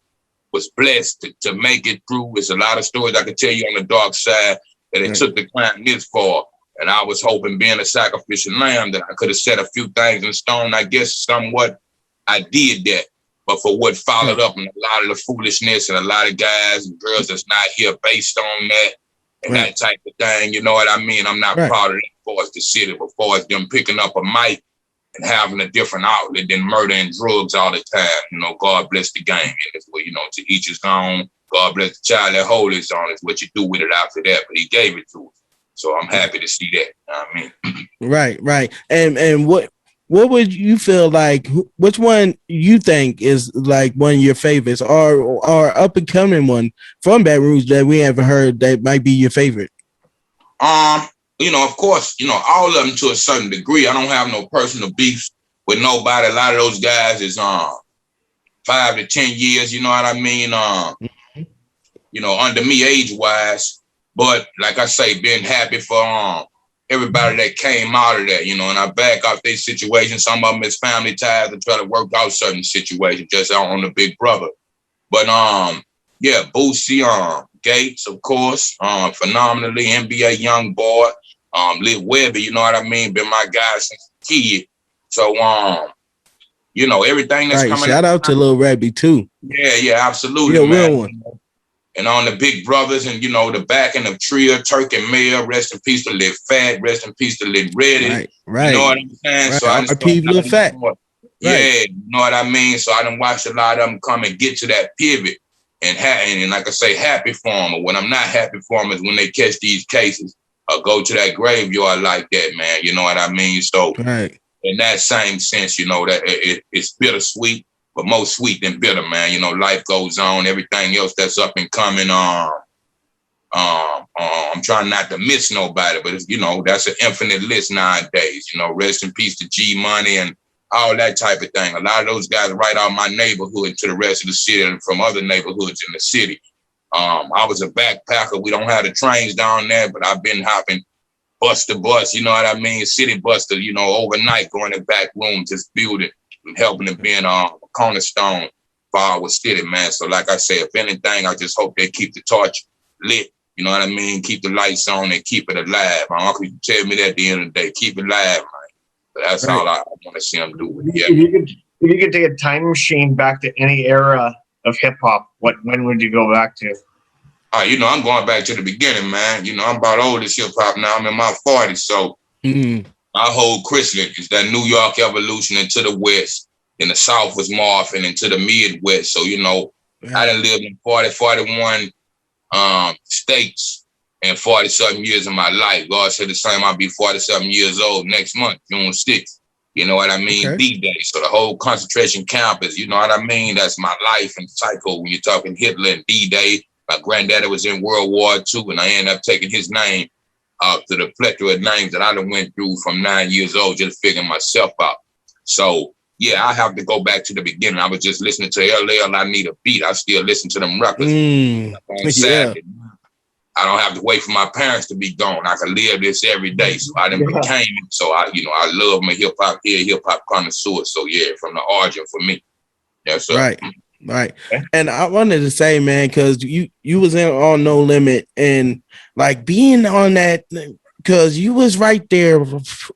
was blessed to make it through. There's a lot of stories I could tell you on the dark side that it took the climb this far. And I was hoping, being a sacrificial lamb, that I could have set a few things in stone. I guess somewhat I did that. But for what followed up, and a lot of the foolishness and a lot of guys and girls that's not here based on that and that type of thing, you know what I mean? I'm not proud of that as far as the city, but as far as them picking up a mic and having a different outlet than murder and drugs all the time. You know, God bless the game. And it's what, you know, to each his own. God bless the child that hold his own. It's what you do with it after that. But He gave it to us. So I'm happy to see that. You know what I mean? Right. And what would you feel like? Which one you think is like one of your favorites, or up and coming one from Baton Rouge that we haven't heard that might be your favorite? You know, of course, you know, all of them to a certain degree. I don't have no personal beefs with nobody. A lot of those guys is 5 to 10 years, you know what I mean? You know, under me age-wise. But like I say, been happy for everybody that came out of that, you know, and I back off their situation. Some of them is family ties to try to work out certain situations, just on the big brother. But yeah, Boosie, Gates, of course, phenomenally, NBA young boy, Lil Webby, you know what I mean, been my guy since a kid. So you know, everything that's coming. Shout out to Lil Webby too. Yeah, absolutely, yeah, man. Real one. And on the big brothers, and you know, the backing of Tria, Turk and Mayor, rest in peace to Lil Fat, rest in peace to Lil Ready. Right. You know what I'm saying? Right. So I just Lil Fat. Yeah, you know what I mean? So I done watched a lot of them come and get to that pivot. And like I say, happy for them. Or when I'm not happy for them is when they catch these cases or go to that graveyard like that, man. You know what I mean? So in that same sense, you know, that it's bittersweet, but more sweet than bitter, man. You know, life goes on. Everything else that's up and coming. I'm trying not to miss nobody, but it's, you know, that's an infinite list nowadays. You know, rest in peace to G Money and all that type of thing. A lot of those guys right out my neighborhood to the rest of the city and from other neighborhoods in the city. I was a backpacker. We don't have the trains down there, but I've been hopping bus to bus, you know what I mean? City bus to, you know, overnight, going in back room, just building and helping them being a cornerstone for our city, man. So like I say, if anything, I just hope they keep the torch lit. You know what I mean? Keep the lights on and keep it alive. My uncle used to tell me that at the end of the day, keep it alive, man. That's all I want to see them do. Yeah. If you could take a time machine back to any era of hip hop, when would you go back to? You know, I'm going back to the beginning, man. You know, I'm about old as hip hop now. I'm in my 40s, so my whole christening is that New York evolution into the West. And the South was morphing into the Midwest. So, you know, I done lived in 41 states and 40-something years of my life. God said the same, I'll be 40-something years old next month, June 6th. You know what I mean? D-Day. So the whole concentration camp is, you know what I mean? That's my life and cycle when you're talking Hitler and D-Day. My granddaddy was in World War II, and I ended up taking his name to the plethora of names that I done went through from 9 years old, just figuring myself out. So, yeah, I have to go back to the beginning. I was just listening to LL, I Need a Beat. I still listen to them records on Saturday. I don't have to wait for my parents to be gone. I can live this every day. So I done became it. So I love my hip hop here, hip hop connoisseur. So yeah, from the origin for me. Yes, sir. Right. And I wanted to say, man, because you was on No Limit and like being on that, because you was right there,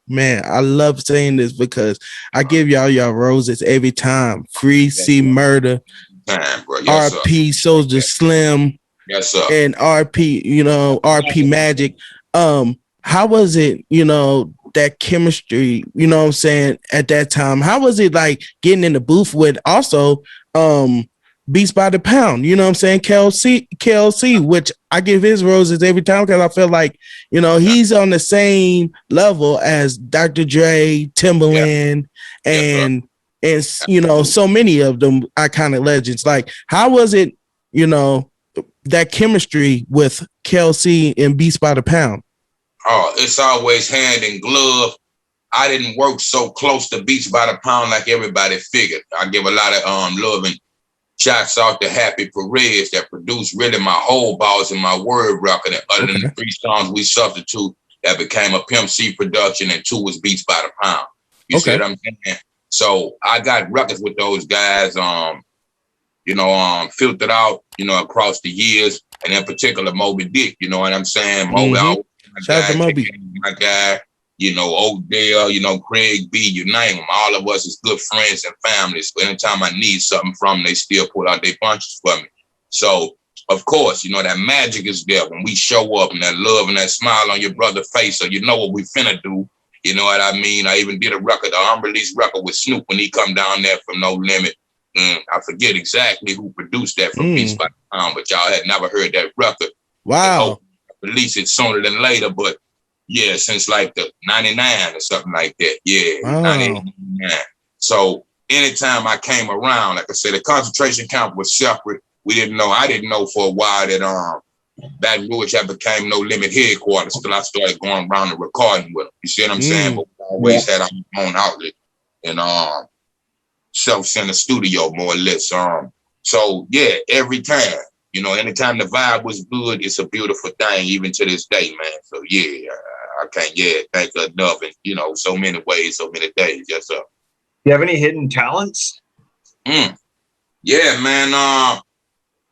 man. I love saying this because I give y'all roses every time. Free C Murder, RP Soulja Slim. Yes, sir. And RP Magic. How was it, that chemistry, you know what I'm saying, at that time? How was it like getting in the booth with also Beats by the Pound, you know what I'm saying? KLC, which I give his roses every time because I feel like, he's on the same level as Dr. Dre, Timbaland, and so many of them iconic legends. Like, how was it, that chemistry with KLC and Beats by the Pound? Oh, it's always hand in glove. I didn't work so close to Beats by the Pound like everybody figured. I give a lot of love and shouts out to Happy Perez that produced really my whole Balls in My Word record. And other than the 3 songs we substitute, that became a Pimp C production, and 2 was Beats by the Pound. You see what I'm saying? So I got records with those guys. Filtered out, across the years, and in particular Moby Dick, you know what I'm saying? Moby, shout out to Moby. My guy, Odell, Craig B, you name them. All of us is good friends and families. So anytime I need something from them, they still pull out their punches for me. So, of course, that magic is there when we show up, and that love and that smile on your brother's face, so you know what we finna do. You know what I mean? I even did a record, an unreleased record with Snoop when he come down there from No Limit. I forget exactly who produced that from Beats by the Pound, but y'all had never heard that record. Wow. Release it sooner than later, but yeah, since like the 99 or something like that. Yeah, wow. 99. So anytime I came around, like I said, the concentration camp was separate. I didn't know for a while that Baton Rouge had became No Limit headquarters till I started going around and recording with them. You see what I'm saying? But we always had our own outlet. And self-centered studio, more or less. So yeah, every time, anytime the vibe was good, it's a beautiful thing, even to this day, man. So yeah, I can't thank her enough in, so many ways, so many days. Yes, sir. You have any hidden talents? Yeah, man.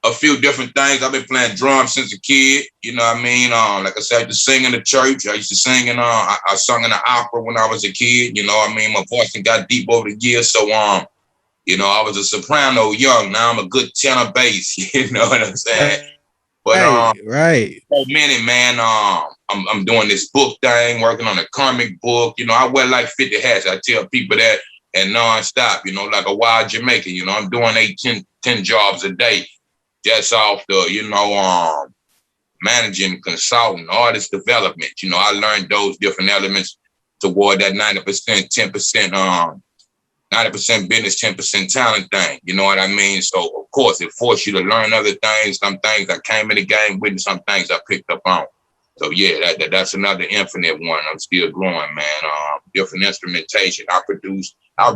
A few different things. I've been playing drums since a kid. You know what I mean? Like I said, I used to sing in the church. I used to sing I sung in the opera when I was a kid. You know what I mean? My voice got deep over the years. So, I was a soprano young. Now I'm a good tenor bass. You know what I'm saying? But right. So many, man. I'm doing this book thing, working on a comic book. I wear like 50 hats. I tell people that, and nonstop. Like a wild Jamaican. I'm doing 10 jobs a day. Just off the, managing, consulting, artist development. I learned those different elements toward that 90%, 10%, 90% business, 10% talent thing. You know what I mean? So, of course, it forced you to learn other things. Some things I came in the game with and some things I picked up on. So, yeah, that's another infinite one. I'm still growing, man. Different instrumentation. I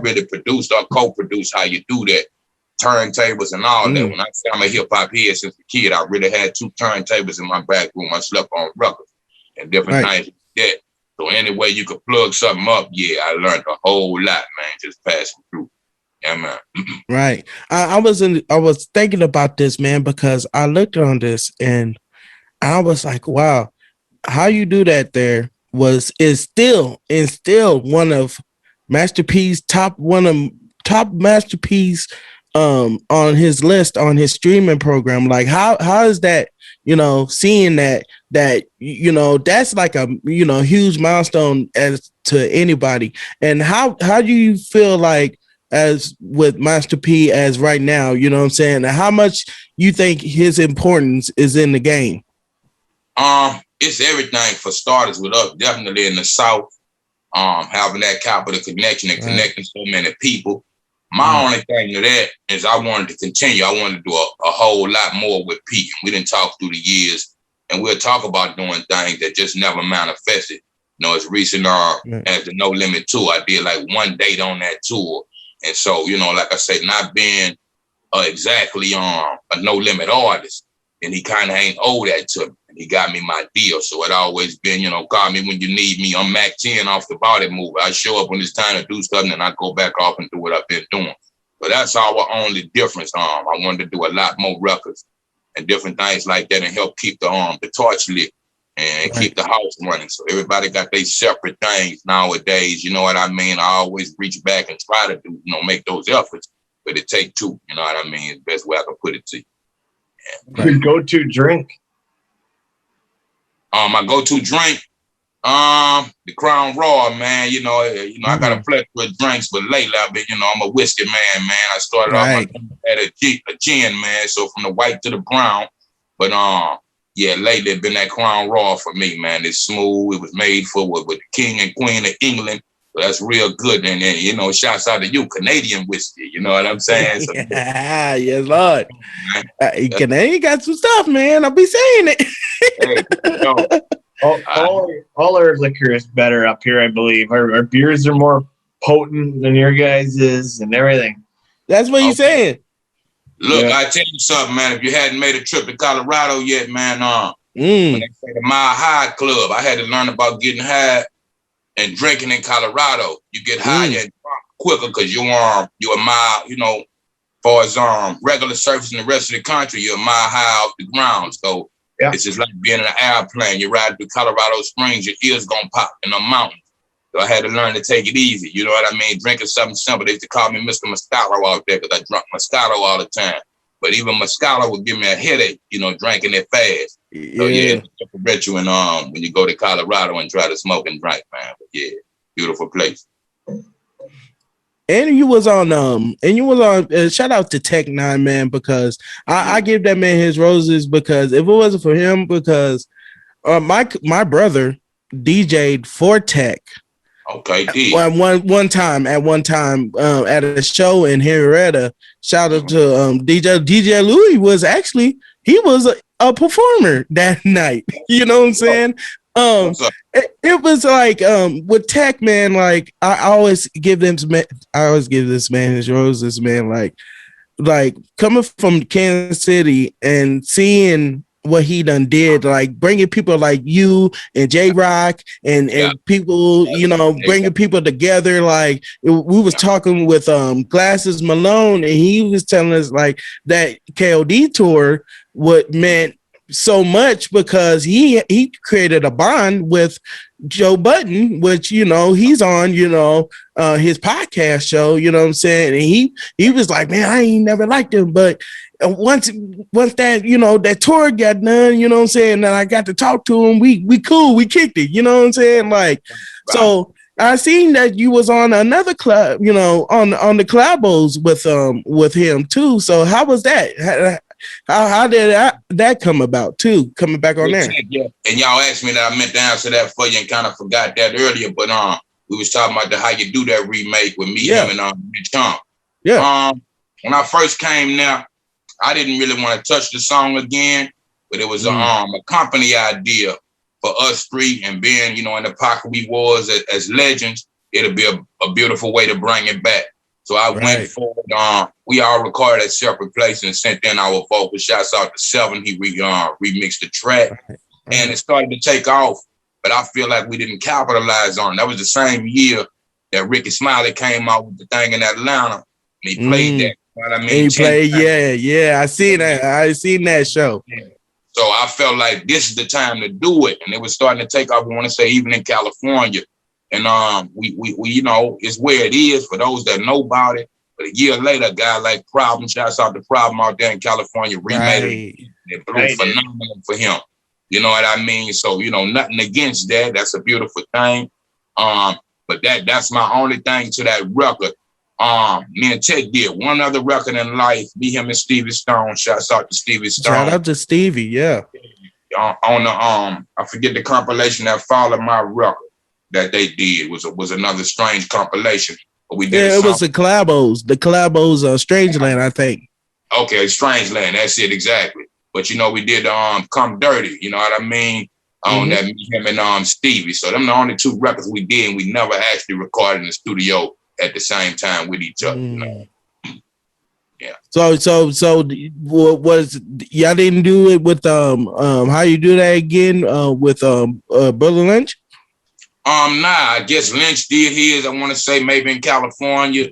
really produced or co-produced how you do that. Turntables and all that. When I say I'm a hip hop head since a kid, I really had 2 turntables in my back room. I slept on records and different things like that. So any way you could plug something up, I learned a whole lot, man, just passing through. Yeah, man. Right. I was thinking about this, man, because I looked on this and I was like, wow, how you do that there is still one of Master P's top Masterpiece on his list on his streaming program. Like how is that, seeing that that's like a huge milestone as to anybody. And how do you feel like as with Master P as right now, you know what I'm saying? How much you think his importance is in the game? It's everything for starters with us, definitely in the South, having that capital connection and connecting so many people. My only thing to that is I wanted to continue. I wanted to do a whole lot more with Pete. We didn't talk through the years, and we'll talk about doing things that just never manifested. As recent as the No Limit Tour, I did like 1 date on that tour. And so, like I said, not being exactly a No Limit artist, and he kind of ain't owe that to me. And he got me my deal. So it always been, call me when you need me. I'm Mac 10 off the body movie. I show up when it's time to do something, and I go back off and do what I've been doing. So that's our only difference. I wanted to do a lot more records and different things like that and help keep the torch lit and keep the house running. So everybody got their separate things nowadays. You know what I mean? I always reach back and try to do, make those efforts, but it take two. You know what I mean? It's the best way I can put it to you. Yeah. Your go-to drink? My go-to drink, the Crown Royal, man. I got a plethora of drinks, but lately I've been, I'm a whiskey man. I started off at a gin, man. So from the white to the brown, but lately it's been that Crown Royal for me, man. It's smooth. It was made for with the King and Queen of England. So that's real good. And then, shouts out to you, Canadian whiskey. You know what I'm saying? So, yes, Lord. Canadian got some stuff, man. I'll be saying it. All our liquor is better up here, I believe. Our beers are more potent than your guys' is and everything. That's what you're saying. Look, I tell you something, man. If you hadn't made a trip to Colorado yet, man, when they say the Mile High Club, I had to learn about getting high and drinking in Colorado. You get high and drunk quicker because you're a mile, far as regular surface in the rest of the country, you're a mile high off the ground. So it's just like being in an airplane. You ride through Colorado Springs, your ears gonna pop in the mountains. So I had to learn to take it easy. You know what I mean? Drinking something simple. They used to call me Mr. Moscato out there because I drank Moscato all the time. But even Moscato would give me a headache, drinking it fast. So it's a ritual when you go to Colorado and try to smoke and drink, man. But beautiful place. And you was on shout out to Tech Nine, man, because I give that man his roses, because if it wasn't for him, because my brother DJ'd for Tech. Okay, one time at a show in Henrietta. Shout out to DJ Louis was a performer that night. You know what I'm saying? It was like with Tech, man. Like I always give this man his roses, man. Like coming from Kansas City and seeing what he done did, like bringing people like you and J Rock and people, you know, bringing people together. Like we was talking with Glasses Malone, and he was telling us like that KOD tour what meant so much because he created a bond with Joe Budden, which, you know, he's on, you know, his podcast show, you know what I'm saying? And he was like, man, I ain't never liked him, but once that, you know, that tour got done, you know what I'm saying, and I got to talk to him, we cool, we kicked it, you know what I'm saying? Like, so I seen that you was on another club, you know, on the collabos with him too. So how was that? How did that come about too? Coming back on there. Yeah. And y'all asked me that, I meant to answer that for you and kind of forgot that earlier. But we was talking about how you do that remake with me, him, and Tom. Yeah. When I first came there, I didn't really want to touch the song again, but it was a company idea for us three, and being, you know, in the pocket we was as legends, it'll be a beautiful way to bring it back. So I went forward. We all recorded at separate places and sent in our vocal. Shouts out to Seven. He remixed the track, and it started to take off. But I feel like we didn't capitalize on it. That was the same year that Ricky Smiley came out with the thing in Atlanta. And he played that. You know what I mean? He played, yeah. I seen that. I seen that show. Yeah. So I felt like this is the time to do it, and it was starting to take off. We want to say even in California. And we you know, it's where it is for those that know about it. But a year later, a guy like Problem, shouts out to Problem out there in California, remade it. It blew phenomenal for him. You know what I mean? So, you know, nothing against that. That's a beautiful thing. But that's my only thing to that record. Me and Tech did one other record in life. Me, him, and Stevie Stone. Shouts out to Stevie Stone. Shout out to Stevie, yeah. On the I forget the compilation that followed my record that they did was another strange compilation. But we did. Yeah, it was the collabos, Strangeland, I think. Okay, Strangeland, that's it exactly. But you know, we did Come Dirty, you know what I mean? On that, him and Stevie. So them the only two records we did, and we never actually recorded in the studio at the same time with each other. You know? Yeah. So was y'all didn't do it with how you do that again with Brother Lynch? Nah, I guess Lynch did his, I want to say maybe in California.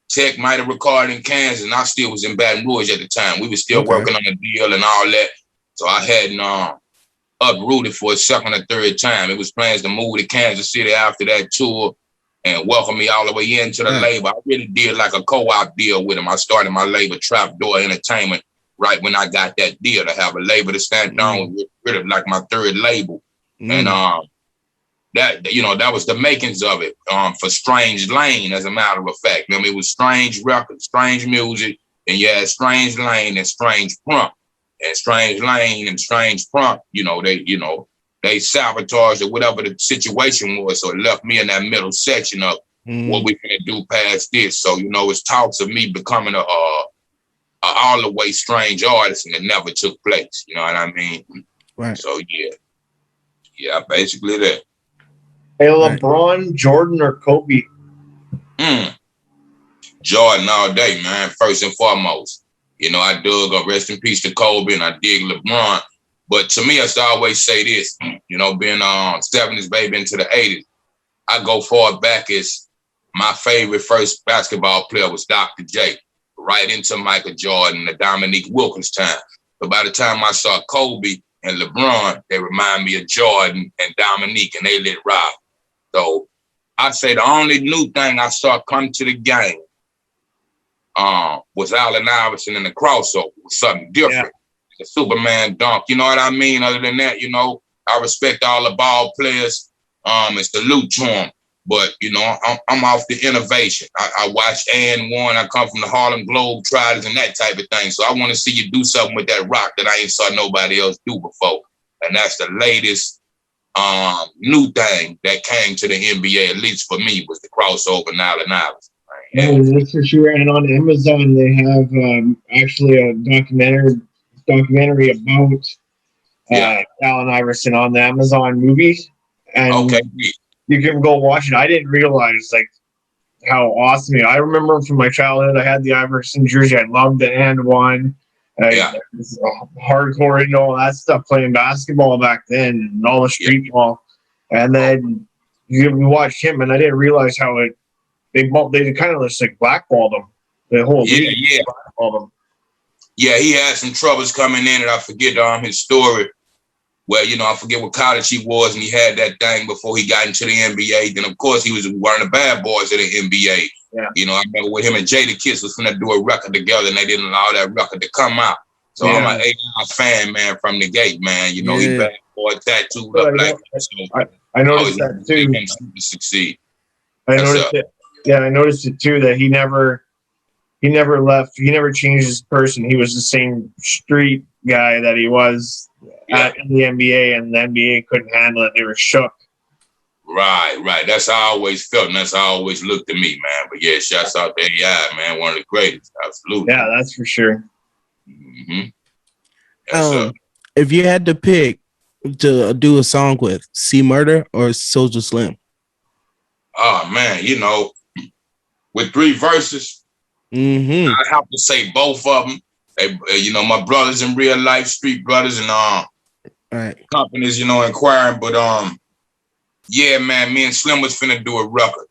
Tech might have recorded in Kansas, and I still was in Baton Rouge at the time. We were still working on the deal and all that. So I hadn't uprooted for a second or third time. It was plans to move to Kansas City after that tour and welcome me all the way into the label. I really did like a co-op deal with him. I started my label, Trapdoor Entertainment, right when I got that deal to have a label to stand on with, really like my third label. And that, you know, that was the makings of it for Strange Lane, as a matter of fact. I mean, it was strange records, strange music, and you had Strange Lane and Strange Prompt. And Strange Lane and Strange Prompt, they sabotaged or whatever the situation was. So it left me in that middle section of what we gonna do past this. So, you know, it's talks of me becoming a all the way strange artist, and it never took place. You know what I mean? Right. So yeah, basically that. Hey, LeBron, Jordan, or Kobe? Jordan all day, man. First and foremost. You know, I dug up, rest in peace to Kobe, and I dig LeBron. But to me, I used to always say this, you know, being 70s baby into the 80s, I go far back as my favorite first basketball player was Dr. J, right into Michael Jordan, the Dominique Wilkins time. But by the time I saw Kobe and LeBron, they remind me of Jordan and Dominique, and they lit rock. So I'd say the only new thing I saw come to the game was Allen Iverson in the crossover, was something different. The Superman dunk, you know what I mean? Other than that, you know, I respect all the ball players and salute to them. But, you know, I'm off the innovation. I watched and one. I come from the Harlem Globetrotters and that type of thing. So I want to see you do something with that rock that I ain't saw nobody else do before. And that's the latest new thing that came to the NBA, at least for me, was the crossover and Allen Iverson. That's for sure. And on Amazon, they have actually a documentary about Allen Iverson on the Amazon movie, and Okay. you can go watch it. I didn't realize like how awesome. I remember from my childhood, I had the Iverson jersey. I loved the and one. I was hardcore into all that stuff, playing basketball back then, and all the street ball. And then we watched him, and I didn't realize how they kind of just like blackballed him. The whole league blackballed him. Yeah, he had some troubles coming in, and I forget his story. Well, I forget what college he was, and he had that thing before he got into the NBA. Then, of course, he was one of the bad boys of the NBA. Yeah. I remember with him and Jada Kiss was going to do a record together, and they didn't allow that record to come out. So I'm an A.I. fan, man, from the gate, man. He bad boy, tattooed up like that. So I noticed that, too. To succeed. I noticed it. Yeah, I noticed it, too, that he never left. He never changed his person. He was the same street guy that he was in the NBA, and the NBA couldn't handle it. They were shook. Right. That's how I always felt, and that's how I always looked at me, man. But yeah, shouts out to AI, man. One of the greatest. Absolutely. Yeah, that's for sure. Mm-hmm. If you had to pick to do a song with C Murder or Soulja Slim? Oh, man, with 3 verses, I have to say both of them. They, my brothers in real life, street brothers, and companies, inquiring. But yeah, man, me and Slim was finna do a record.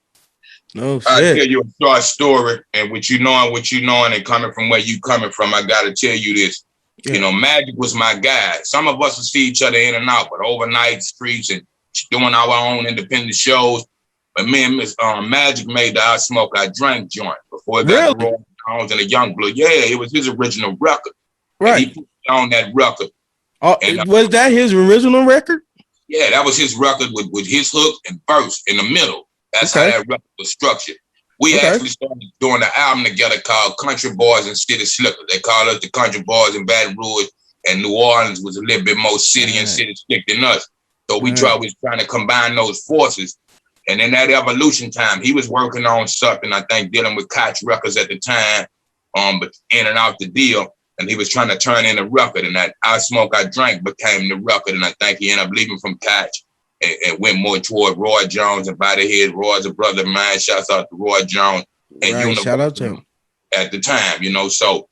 Oh shit! I'll tell you a short story, and what you knowing, and coming from where you coming from, I gotta tell you this. Yeah. Magic was my guy. Some of us would see each other in and out, but overnight streets and doing our own independent shows. But me and Miss Magic made the I Smoke, I Drank joint before it got the Rolling Stones and the Young Blood. Yeah, it was his original record. Right. And he put on that record. Was that his original record? Yeah, that was his record with his hook and verse in the middle. That's how that record was structured. We actually started doing an album together called Country Boys and City Slickers. They called us the Country Boys in Baton Rouge, and New Orleans was a little bit more city and city slick than us. So we was trying to combine those forces. And in that evolution time, he was working on something, I think, dealing with Koch Records at the time, but in and out the deal. And he was trying to turn in a record, and that I Smoke, I Drank became the record. And I think he ended up leaving from Koch and went more toward Roy Jones and by the head. Roy's a brother of mine. Shouts out to Roy Jones. And shout out to him. At the time, So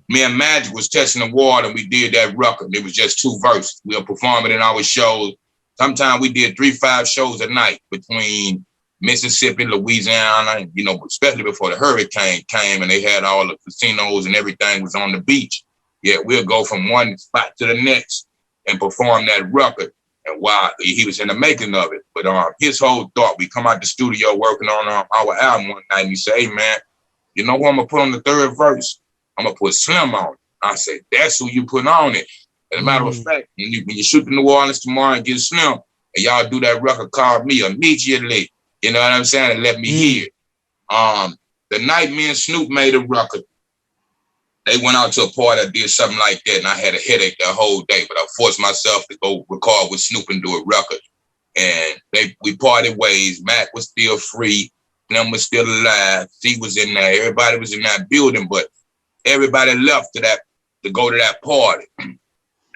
me and Magic was testing the water, and we did that record. It was just 2 verses. We'll perform it in our shows. Sometimes we did 3-5 shows a night between Mississippi, Louisiana, especially before the hurricane came and they had all the casinos and everything was on the beach. Yeah, we'll go from one spot to the next and perform that record. And while he was in the making of it, but his whole thought, we come out the studio working on our album one night, and he said, "Hey man, you know who I'm gonna put on the 3rd verse? I'm gonna put Slim on it." I said, "That's who you put on it." As a matter of fact, when you shoot to New Orleans tomorrow and get Slim, and y'all do that record, call me immediately. You know what I'm saying? And let me hear it. The night me and Snoop made a record, they went out to a party, I did something like that, and I had a headache that whole day, but I forced myself to go record with Snoop and do a record. And we parted ways. Mac was still free. Slim was still alive. C was in there. Everybody was in that building, but everybody left to go to that party.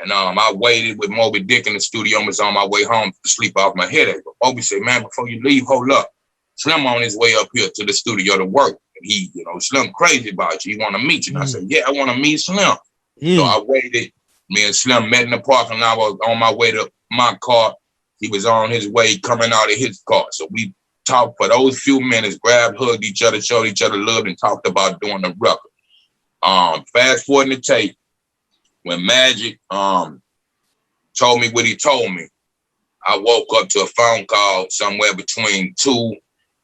And I waited with Moby Dick in the studio and was on my way home to sleep off my headache. But Moby said, "Man, before you leave, hold up. Slim on his way up here to the studio to work. And he, Slim crazy about you. He want to meet you." And I said, "Yeah, I want to meet Slim." So I waited. Me and Slim met in the park, and I was on my way to my car. He was on his way coming out of his car. So we talked for those few minutes, hugged each other, showed each other love, and talked about doing the record. Fast forward the tape. When Magic told me what he told me, I woke up to a phone call somewhere between 2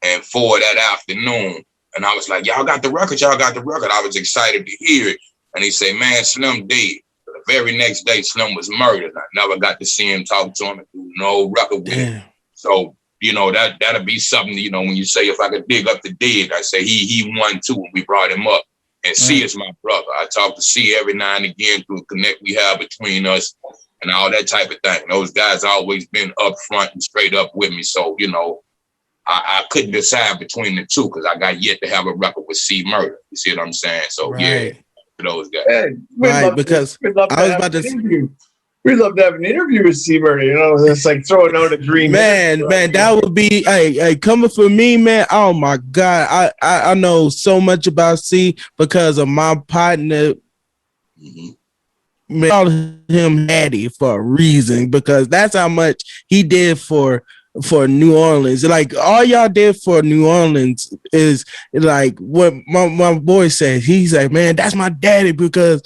and 4 that afternoon. And I was like, "Y'all got the record, y'all got the record." I was excited to hear it. And he said, "Man, Slim dead." The very next day, Slim was murdered. I never got to see him, talk to him, and do no record with him. So, that'll be something, when you say, if I could dig up the dead, I say he won too when we brought him up. And C is my brother. I talk to C every now and again through a connect we have between us and all that type of thing. Those guys always been up front and straight up with me. So, I couldn't decide between the two because I got yet to have a record with C Murder. You see what I'm saying? So, yeah, for those guys. Right, because I was about to say, We'd love to have an interview with C-Murder, it's like throwing out a dream. Man, that would be hey, coming for me, man. Oh my God. I know so much about C because of my partner. Man, call him Daddy for a reason, because that's how much he did for New Orleans. Like, all y'all did for New Orleans is like what my boy said. He's like, man, that's my daddy, because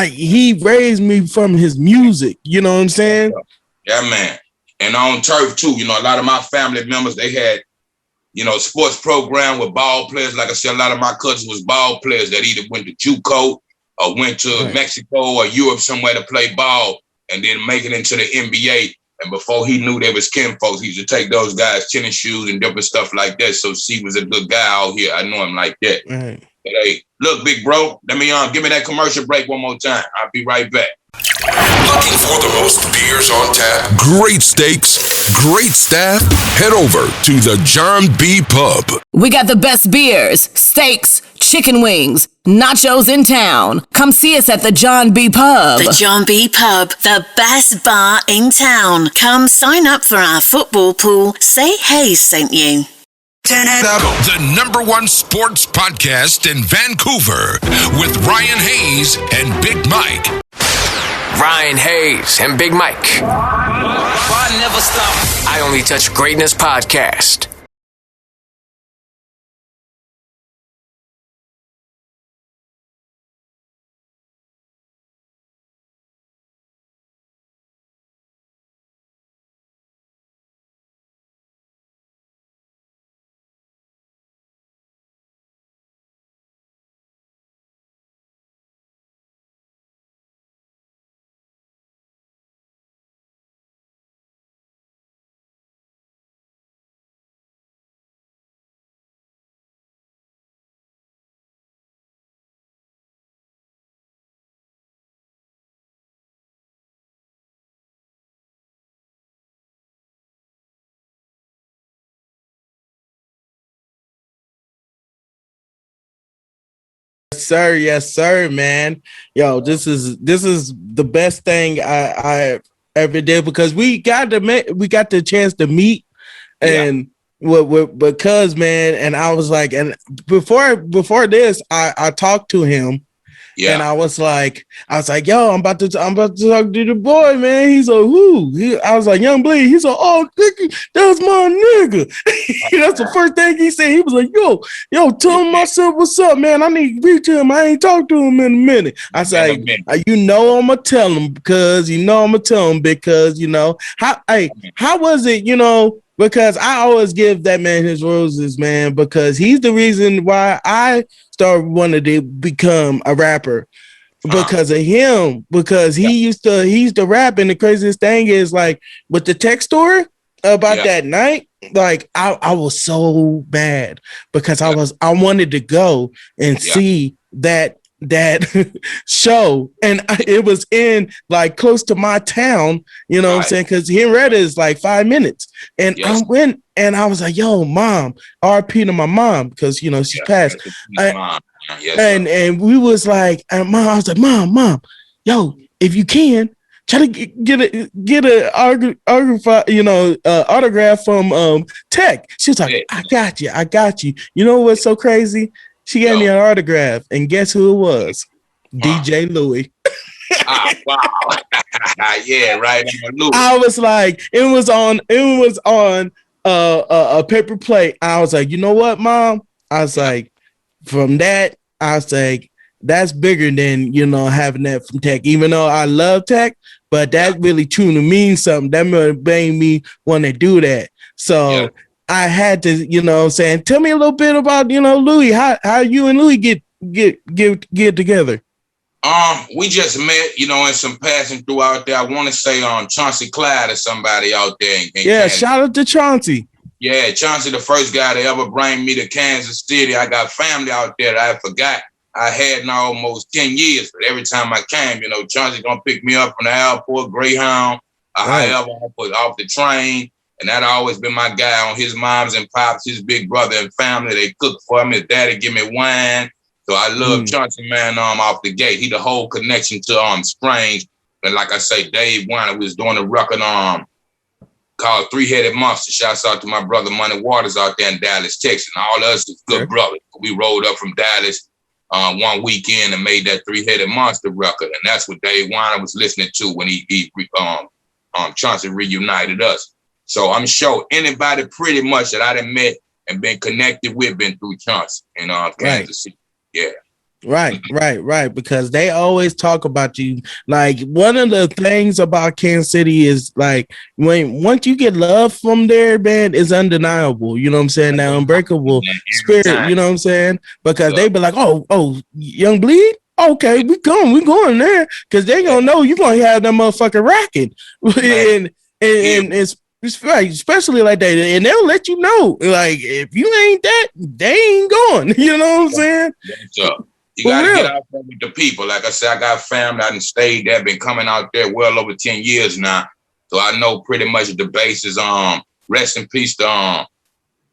he raised me from his music. You know what I'm saying? Yeah, man. And on turf too, a lot of my family members, they had, sports program with ball players. Like I said, a lot of my cousins was ball players that either went to JUCO or went to Mexico or Europe somewhere to play ball and then make it into the NBA. And before he knew they was kin folks, he used to take those guys tennis shoes and different stuff like that. So C was a good guy out here. I know him like that. Right. But hey, look, big bro, let me give me that commercial break one more time. I'll be right back. Looking for the most beers on tap, great steaks, great staff? Head over to the John B. Pub. We got the best beers, steaks, chicken wings, nachos in town. Come see us at the John B. Pub. The John B. Pub, the best bar in town. Come sign up for our football pool. Say Haze sent you. Turn it up. The #1 sports podcast in Vancouver with Ryan Haze and Big Mike. Ryan Haze and Big Mike. I never stop. I Only Touch Greatness podcast. Yes, sir, man. Yo, this is the best thing I ever did, because we got the chance to meet, and because, man, and I was like, and before this, I talked to him. Yeah. And I was like, yo, I'm about to talk to the boy, man. He's like, who? I was like, Young Bleed. He's like, oh, nigga, that's my nigga. That's the first thing he said. He was like, yo, tell him myself what's up, man. I need to reach him. I ain't talked to him in a minute. I said, I'm gonna tell him, because how was it, because I always give that man his roses, man, because he's the reason why I started wanting to become a rapper, because of him, because he used to rap. And the craziest thing is, like, with the tech story about that night, like, I was so bad, because I wanted to go and see that show, and it was in, like, close to my town, what I'm saying, because Henrietta is like 5 minutes, and I went, and I was like, yo, mom, RP to my mom, because she's passed. And we was like, and I was like, mom, yo, if you can, try to get a autograph from Tech. She was like, I got you. You know what's so crazy? She gave me an autograph, and guess who it was? DJ Louie. Wow. Yeah, right. I was like, it was on a paper plate. I was like, you know what, mom? I was like, from that, I was like, that's bigger than, having that from Tech. Even though I love Tech, but that really truly means something. That made me want to do that. So I had to, saying, tell me a little bit about, Louis, how you and Louis get together. We just met, in some passing through out there. I want to say Chauncey Clyde or somebody out there. In Kansas. Shout out to Chauncey. Yeah, Chauncey, the first guy to ever bring me to Kansas City. I got family out there that I forgot I had in almost 10 years. But every time I came, Chauncey gonna pick me up from the airport, Greyhound, however, off the train. And that always been my guy on his moms and pops, his big brother and family. They cook for me. His daddy give me wine. So I love Chauncey, man, off the gate. He the whole connection to Springs. And like I say, Dave Weiner was doing a record called Three-Headed Monster. Shouts out to my brother Money Waters out there in Dallas, Texas. And all of us is good brothers. We rolled up from Dallas one weekend and made that Three-Headed Monster record. And that's what Dave Weiner was listening to when he Chauncey reunited us. So I'm sure anybody pretty much that I done met and been connected with been through Chauncey in Kansas City. Yeah. Right. Because they always talk about you. Like one of the things about Kansas City is like once you get love from there, man, it's undeniable. You know what I'm saying? That unbreakable spirit. You know what I'm saying? Because they be like, oh, Young Bleed. Okay, we going there because they gonna know you gonna have that motherfucker racking, and it's right, especially like that, and they'll let you know like if you ain't that, they ain't going. You know what I'm saying? You gotta get out there with the people. Like I said, I got family out and stayed there, been coming out there well over 10 years now, so I know pretty much the basis. Rest in peace to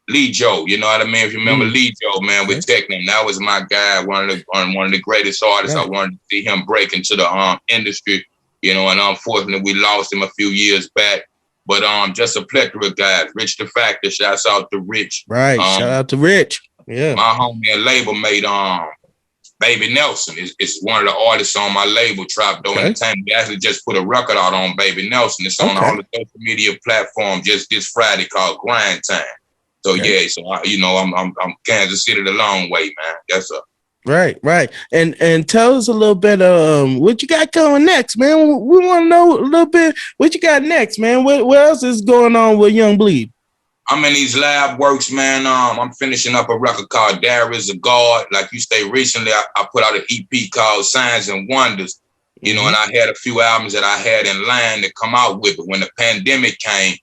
Lee Joe, you know what I mean? If you remember Lee Joe, man, with Technic, that was my guy, one of the greatest artists. I wanted to see him break into the industry, you know, and unfortunately we lost him a few years back. But just a plethora of guys. Rich the Factor, shouts out to Rich. Right, shout out to Rich. Yeah. My homie and label mate Baby Nelson is one of the artists on my label, Trap Dough Entertainment. We actually just put a record out on Baby Nelson. It's on all the social media platforms just this Friday called Grind Time. So I'm Kansas City the long way, man. Yes, sir. Right. And tell us a little bit what you got going next, man. We want to know a little bit what you got next, man. What else is going on with Young Bleed? I'm in these lab works, man. I'm finishing up a record called There Is a God. Like you say, recently I put out an EP called Signs and Wonders. You know, and I had a few albums that I had in line to come out with, but when the pandemic came,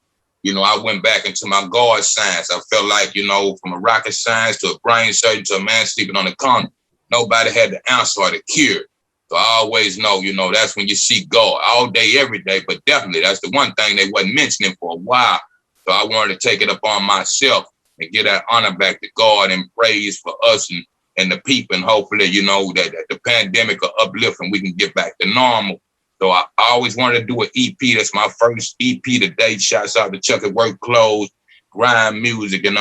you know, I went back into my God science. I felt like, you know, from a rocket science to a brain surgeon to a man sleeping on the corner, nobody had the answer or the cure. So I always know, you know, that's when you see God all day, every day. But definitely that's the one thing they wasn't mentioning for a while. So I wanted to take it upon myself and get that honor back to God and praise for us and the people. And hopefully, you know, that the pandemic will uplift and we can get back to normal. So I always wanted to do an EP. That's my first EP to date. Shouts out to Chuck at Work Clothes, Grind Music, and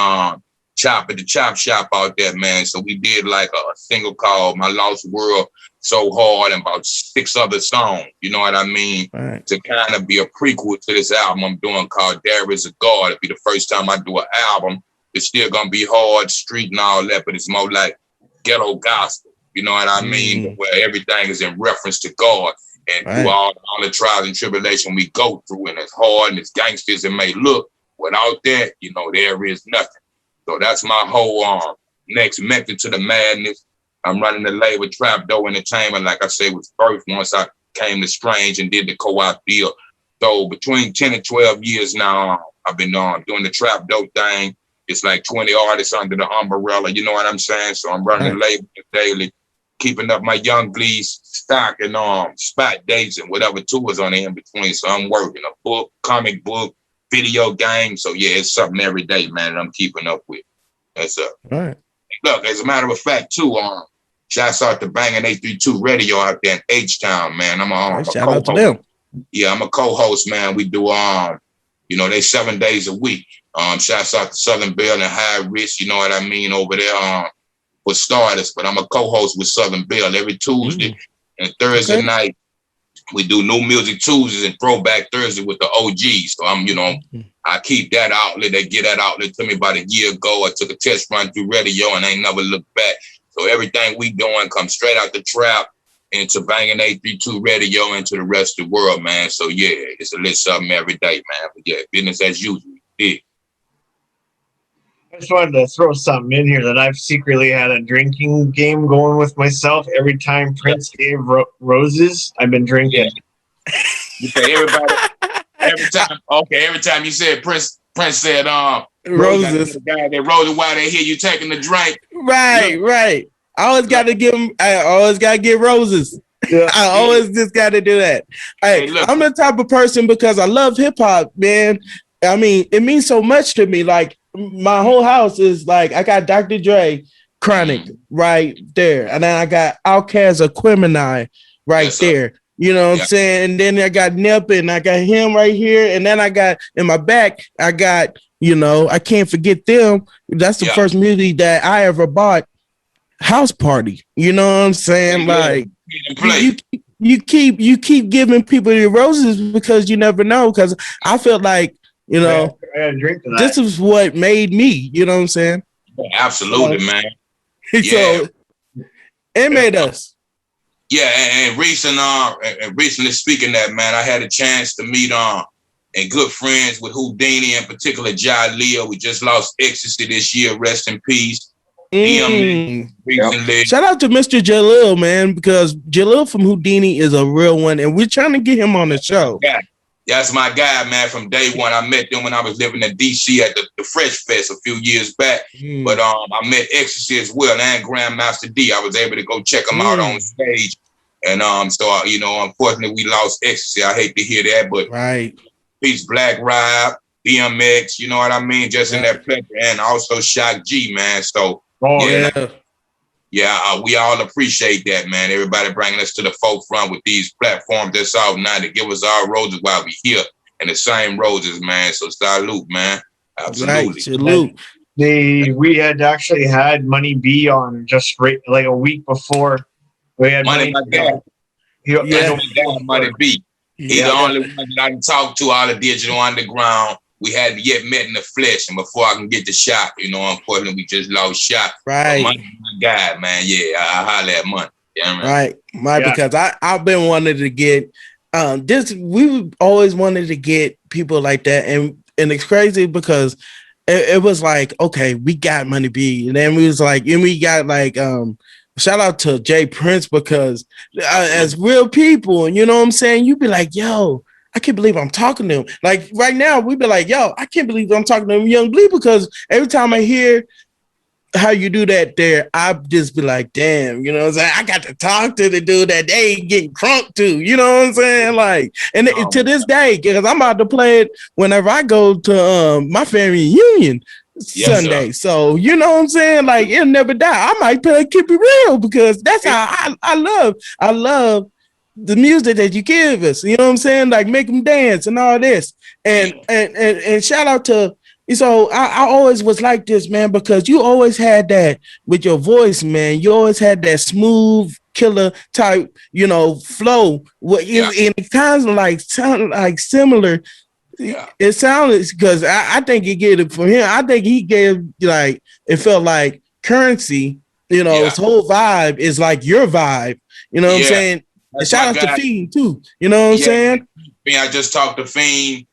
Chop at the Chop Shop out there, man. So we did like a single called My Lost World So Hard and about 6 other songs, you know what I mean? Right. To kind of be a prequel to this album I'm doing called There Is a God. It'll be the first time I do an album. It's still going to be hard, street and all that, but it's more like ghetto gospel, you know what I mean? Where everything is in reference to God. And through all the trials and tribulation we go through, and as hard and as gangsters it may look, without that, you know, there is nothing. So that's my whole next method to the madness. I'm running the label Trap Dough Entertainment, like I said, was birthed once I came to Strange and did the co-op deal. So between 10 and 12 years now, I've been doing the Trap Dough thing. It's like 20 artists under the umbrella, you know what I'm saying? So I'm running the label daily, keeping up my Young Bleed stock and spot dates and whatever tours on the in between. So I'm working a book, comic book, video game. So yeah, it's something every day, man, that I'm keeping up with. That's up. All right. Look, as a matter of fact, too, shouts out to Bangin' 832 Radio out there in H-Town, man. I'm a shout out to them. Yeah, I'm a co-host, man. We do you know, they 7 days a week. Shouts out to Southern Belle and High Risk, you know what I mean, over there for starters. But I'm a co-host with Southern Belle every Tuesday and Thursday night. We do New Music Tuesdays and Throwback Thursday with the OGs. So I'm, you know, I keep that outlet. They get that outlet to me about a year ago. I took a test run through radio and ain't never looked back. So everything we doing comes straight out the trap into Bangin' 832 Radio into the rest of the world, man. So yeah, it's a little something every day, man. But yeah, business as usual. Yeah. I just wanted to throw something in here that I've secretly had a drinking game going with myself. Every time Prince gave roses, I've been drinking. You say everybody, every time you said Prince said roses. The guy that roses while they hear you taking the drink. Right. I always got to give them. I always got to get roses. Yeah. I always just got to do that. Hey, I'm the type of person because I love hip hop, man. I mean, it means so much to me. Like my whole house is like I got Dr. Dre, Chronic right there, and then I got Outkast, Aquemini right there. You know what I'm saying? And then I got Nip and I got him right here. And then I got in my back, I got, you know, I can't forget them. That's the first movie that I ever bought. House Party. You know what I'm saying? Like you keep giving people the roses because you never know. Because I felt like, you know, this is what made me. You know what I'm saying? Absolutely, man. So it made us. Yeah, and recently speaking that, man, I had a chance to meet and good friends with Houdini, in particular Jai Leah. We just lost Ecstasy this year. Rest in peace. Recently. Shout out to Mr. Jalil, man, because Jalil from Houdini is a real one, and we're trying to get him on the show. Yeah, that's my guy, man. From day one, I met them when I was living in DC at the Fresh Fest a few years back. But I met Ecstasy as well, and Grandmaster D. I was able to go check them out on stage. And so you know, unfortunately, we lost Ecstasy. I hate to hear that, but peace, Black Rob, DMX. You know what I mean? Just in that pleasure, and also Shock G, man. So we all appreciate that, man. Everybody bringing us to the forefront with these platforms that's out now to give us our roses while we here and the same roses, man. So salute, man. Absolutely. Salute. We had actually had Money B on just like a week before. We had Money B. He's the only one that I can talk to out of Digital Underground. We hadn't yet met in the flesh, and before I can get the shot, you know, unfortunately, we just lost shot. Right. Money, my guy, man. Yeah, I holler at Money. Yeah, right. Because I've been wanting to get we always wanted to get people like that, and it's crazy because it was like, okay, we got Money B, and then we was like, and we got like shout out to Jay Prince because as real people, you know what I'm saying, you be like, yo, I can't believe I'm talking to him. Like right now, we be like, yo, I can't believe I'm talking to him, Young Bleed, because every time I hear how you do that there, I just be like, damn, you know what I'm saying? I got to talk to the dude that they ain't getting crunk to, you know what I'm saying? Like, and to this day, because I'm about to play it whenever I go to my family reunion Sunday. So, you know what I'm saying? Like, it'll never die. I might play Keep It Real because that's how I love the music that you give us, you know what I'm saying? Like make them dance and all this. And shout out to, so I always was like this, man, because you always had that with your voice, man. You always had that smooth killer type, you know, flow. And it kind of sounded like similar. It sounded, because I think he gave it for him. I think he gave, like, it felt like Currency, you know, his whole vibe is like your vibe, you know what I'm saying? And shout out to Fiend too. You know what I'm saying? I just talked to Fiend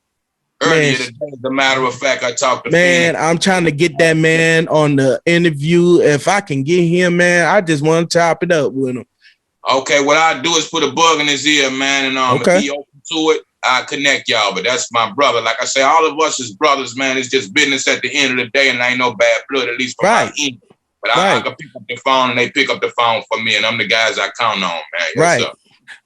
earlier today. As a matter of fact, I talked to Fiend. I'm trying to get that man on the interview. If I can get him, man, I just want to chop it up with him. Okay, what I do is put a bug in his ear, man, and if he open to it, I connect y'all. But that's my brother. Like I say, all of us is brothers, man. It's just business at the end of the day, and ain't no bad blood, at least from my end. But I can pick up the phone, and they pick up the phone for me, and I'm the guys I count on, man.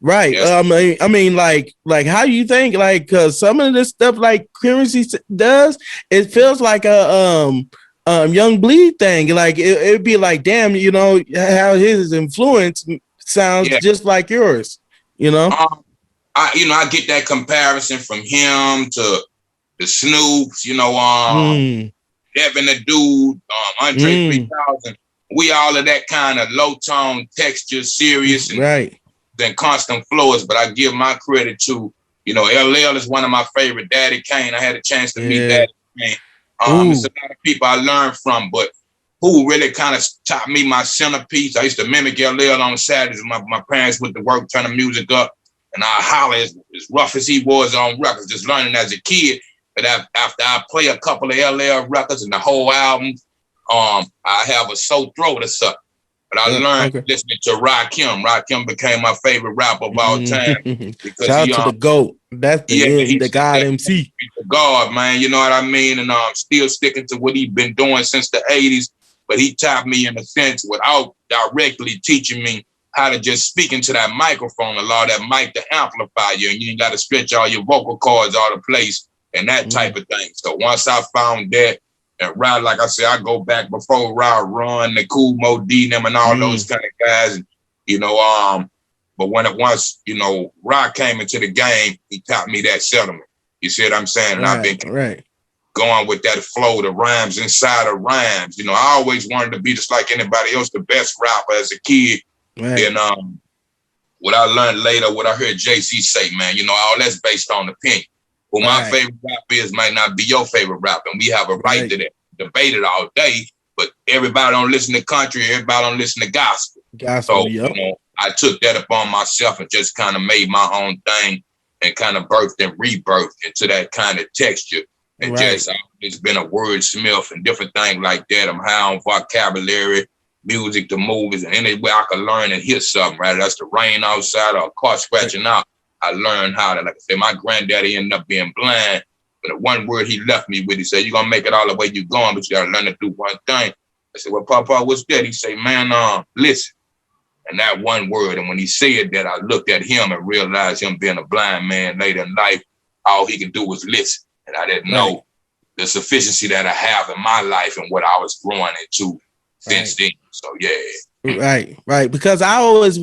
Right. Yes. I mean, like how you think, like, cause some of this stuff like Currency does, it feels like a Young Bleed thing. Like it'd be like, damn, you know, how his influence sounds just like yours, you know? I get that comparison from him to the Snoops, you know, Devin the Dude, Andre 3000. We all of that kind of low tone texture, serious and than constant flows, but I give my credit to, you know, LL is one of my favorite. Daddy Kane, I had a chance to meet Daddy Kane. There's a lot of people I learned from, but who really kind of taught me my centerpiece. I used to mimic LL on Saturdays. My parents went to work, turn the music up, and I holler as rough as he was on records, just learning as a kid. But after I play a couple of LL records and the whole album, I have a sore throat or something. But I learned listening to Rakim. Rakim became my favorite rapper of all time. Because shout out to the GOAT. That's the God MC. The God, man. You know what I mean? And I'm still sticking to what he's been doing since the 80s. But he taught me in a sense without directly teaching me how to just speak into that microphone, allow that mic to amplify you. And you got to stretch all your vocal cords out of place and that type of thing. So once I found that, and Rod, like I said, I go back before Rod Run, the Cool Mo D, them and all those kind of guys. And, you know, But once, you know, Rock came into the game, he taught me that settlement. You see what I'm saying? And I've been going with that flow, the rhymes inside of rhymes. You know, I always wanted to be just like anybody else, the best rapper as a kid. And what I learned later, what I heard JC say, man, you know, all that's based on opinion. Who my favorite rapper is might not be your favorite rapper. And we have a right to that. Debate it all day, but everybody don't listen to country, everybody don't listen to gospel. So, you know, I took that upon myself and just kind of made my own thing and kind of birthed and rebirthed into that kind of texture. And just, it's been a wordsmith and different things like that. I'm high on vocabulary, music, the movies, and any way I can learn and hear something, right? That's the rain outside or a car scratching out. I learned how to, like I said, my granddaddy ended up being blind, but the one word he left me with, he said, you're going to make it all the way you're going, but you got to learn to do one thing. I said, well, Papa, what's that? He said, man, listen. And that one word, and when he said that, I looked at him and realized him being a blind man later in life, all he could do was listen. And I didn't know the sufficiency that I have in my life and what I was growing into since then. So, yeah. Right. Because I always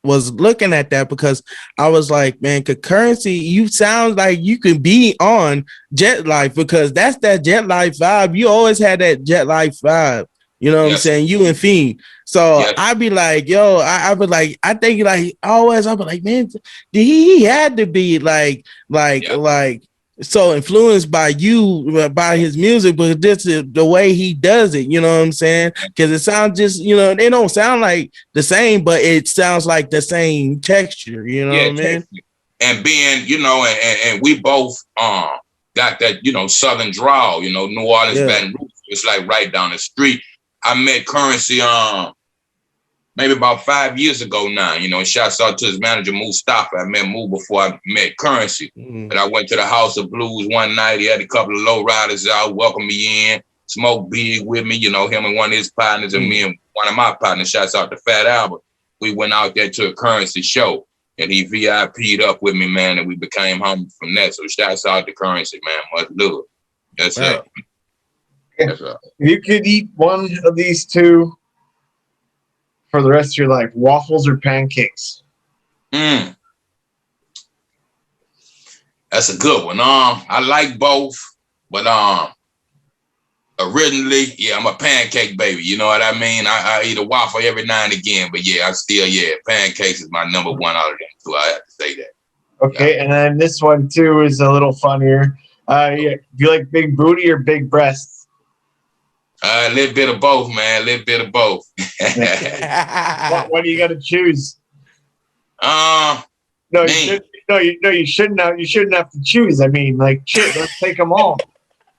was looking at that because I was like, man, Currency, you sound like you can be on Jet Life because that's that Jet Life vibe. You always had that Jet Life vibe. You know what I'm saying? You and Fiend. So I'd be like, yo, I would like, I think like always, I'd be like, man, he had to be like so influenced by you, by his music, but this is the way he does it. You know what I'm saying? Because it sounds just, you know, they don't sound like the same, but it sounds like the same texture. You know what I mean? And being, you know, and we both got that, you know, Southern drawl, you know, New Orleans, Baton Rouge. It's like right down the street. I met Currency maybe about 5 years ago now, you know, shouts out to his manager, Mustafa. I met Mu before I met Currency. And I went to the House of Blues one night. He had a couple of low riders out, welcomed me in, smoked big with me, you know, him and one of his partners and me and one of my partners, shouts out to Fat Albert. We went out there to a Currency show and he VIP'd up with me, man, and we became homies from that. So shouts out to Currency, man. Much love. That's up. If you could eat one of these two for the rest of your life, waffles or pancakes? That's a good one. I like both, but originally, I'm a pancake baby. You know what I mean? I eat a waffle every now and again, but I still, pancakes is my number one out of them two. I have to say that. Okay, and then this one too is a little funnier. Do you like big booty or big breasts? A little bit of both, man. A little bit of both. What do you got to choose? No, you shouldn't have. You shouldn't have to choose. I mean, like, shit, let's take them all.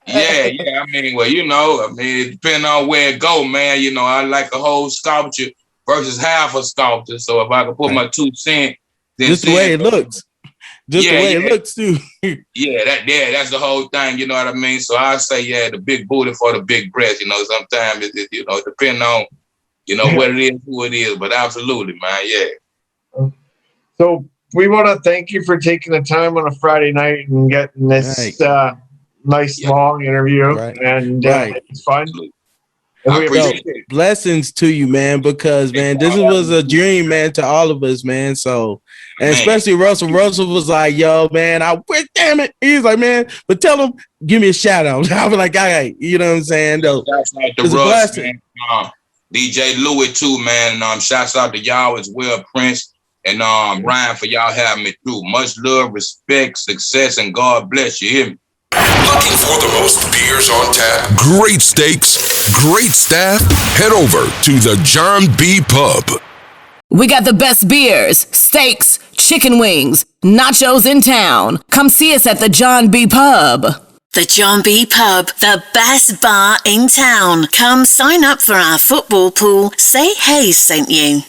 I mean, well, you know, it depends on where it go, man. You know, I like a whole sculpture versus half a sculpture. So if I could put my 2 cents, then just the way it looks. Just the way it looks too. That's the whole thing. You know what I mean? So I say, the big booty for the big breast. You know, sometimes it you know, depending on, you know, what it is, who it is. But absolutely, man, So we want to thank you for taking the time on a Friday night and getting this nice long interview. And it's fun. I appreciate it. Blessings to you, man, because, man, this was a dream, man, to all of us, man. So, and especially Russell. Russell was like, yo, man, I wish, damn it. He's like, man, but tell him, give me a shout out. I was like, all right, you know what I'm saying? Though, it's a blessing. DJ Louis, too, man. Shouts out to y'all as well, Prince. And Ryan, for y'all having me through. Much love, respect, success, and God bless you. Hear me? Looking for the most beers on tap, great steaks, great staff? Head over to the John B. Pub. We got the best beers, steaks, chicken wings, nachos in town. Come see us at the John B. Pub. The John B. Pub, the best bar in town. Come sign up for our football pool. Say Haze sent you.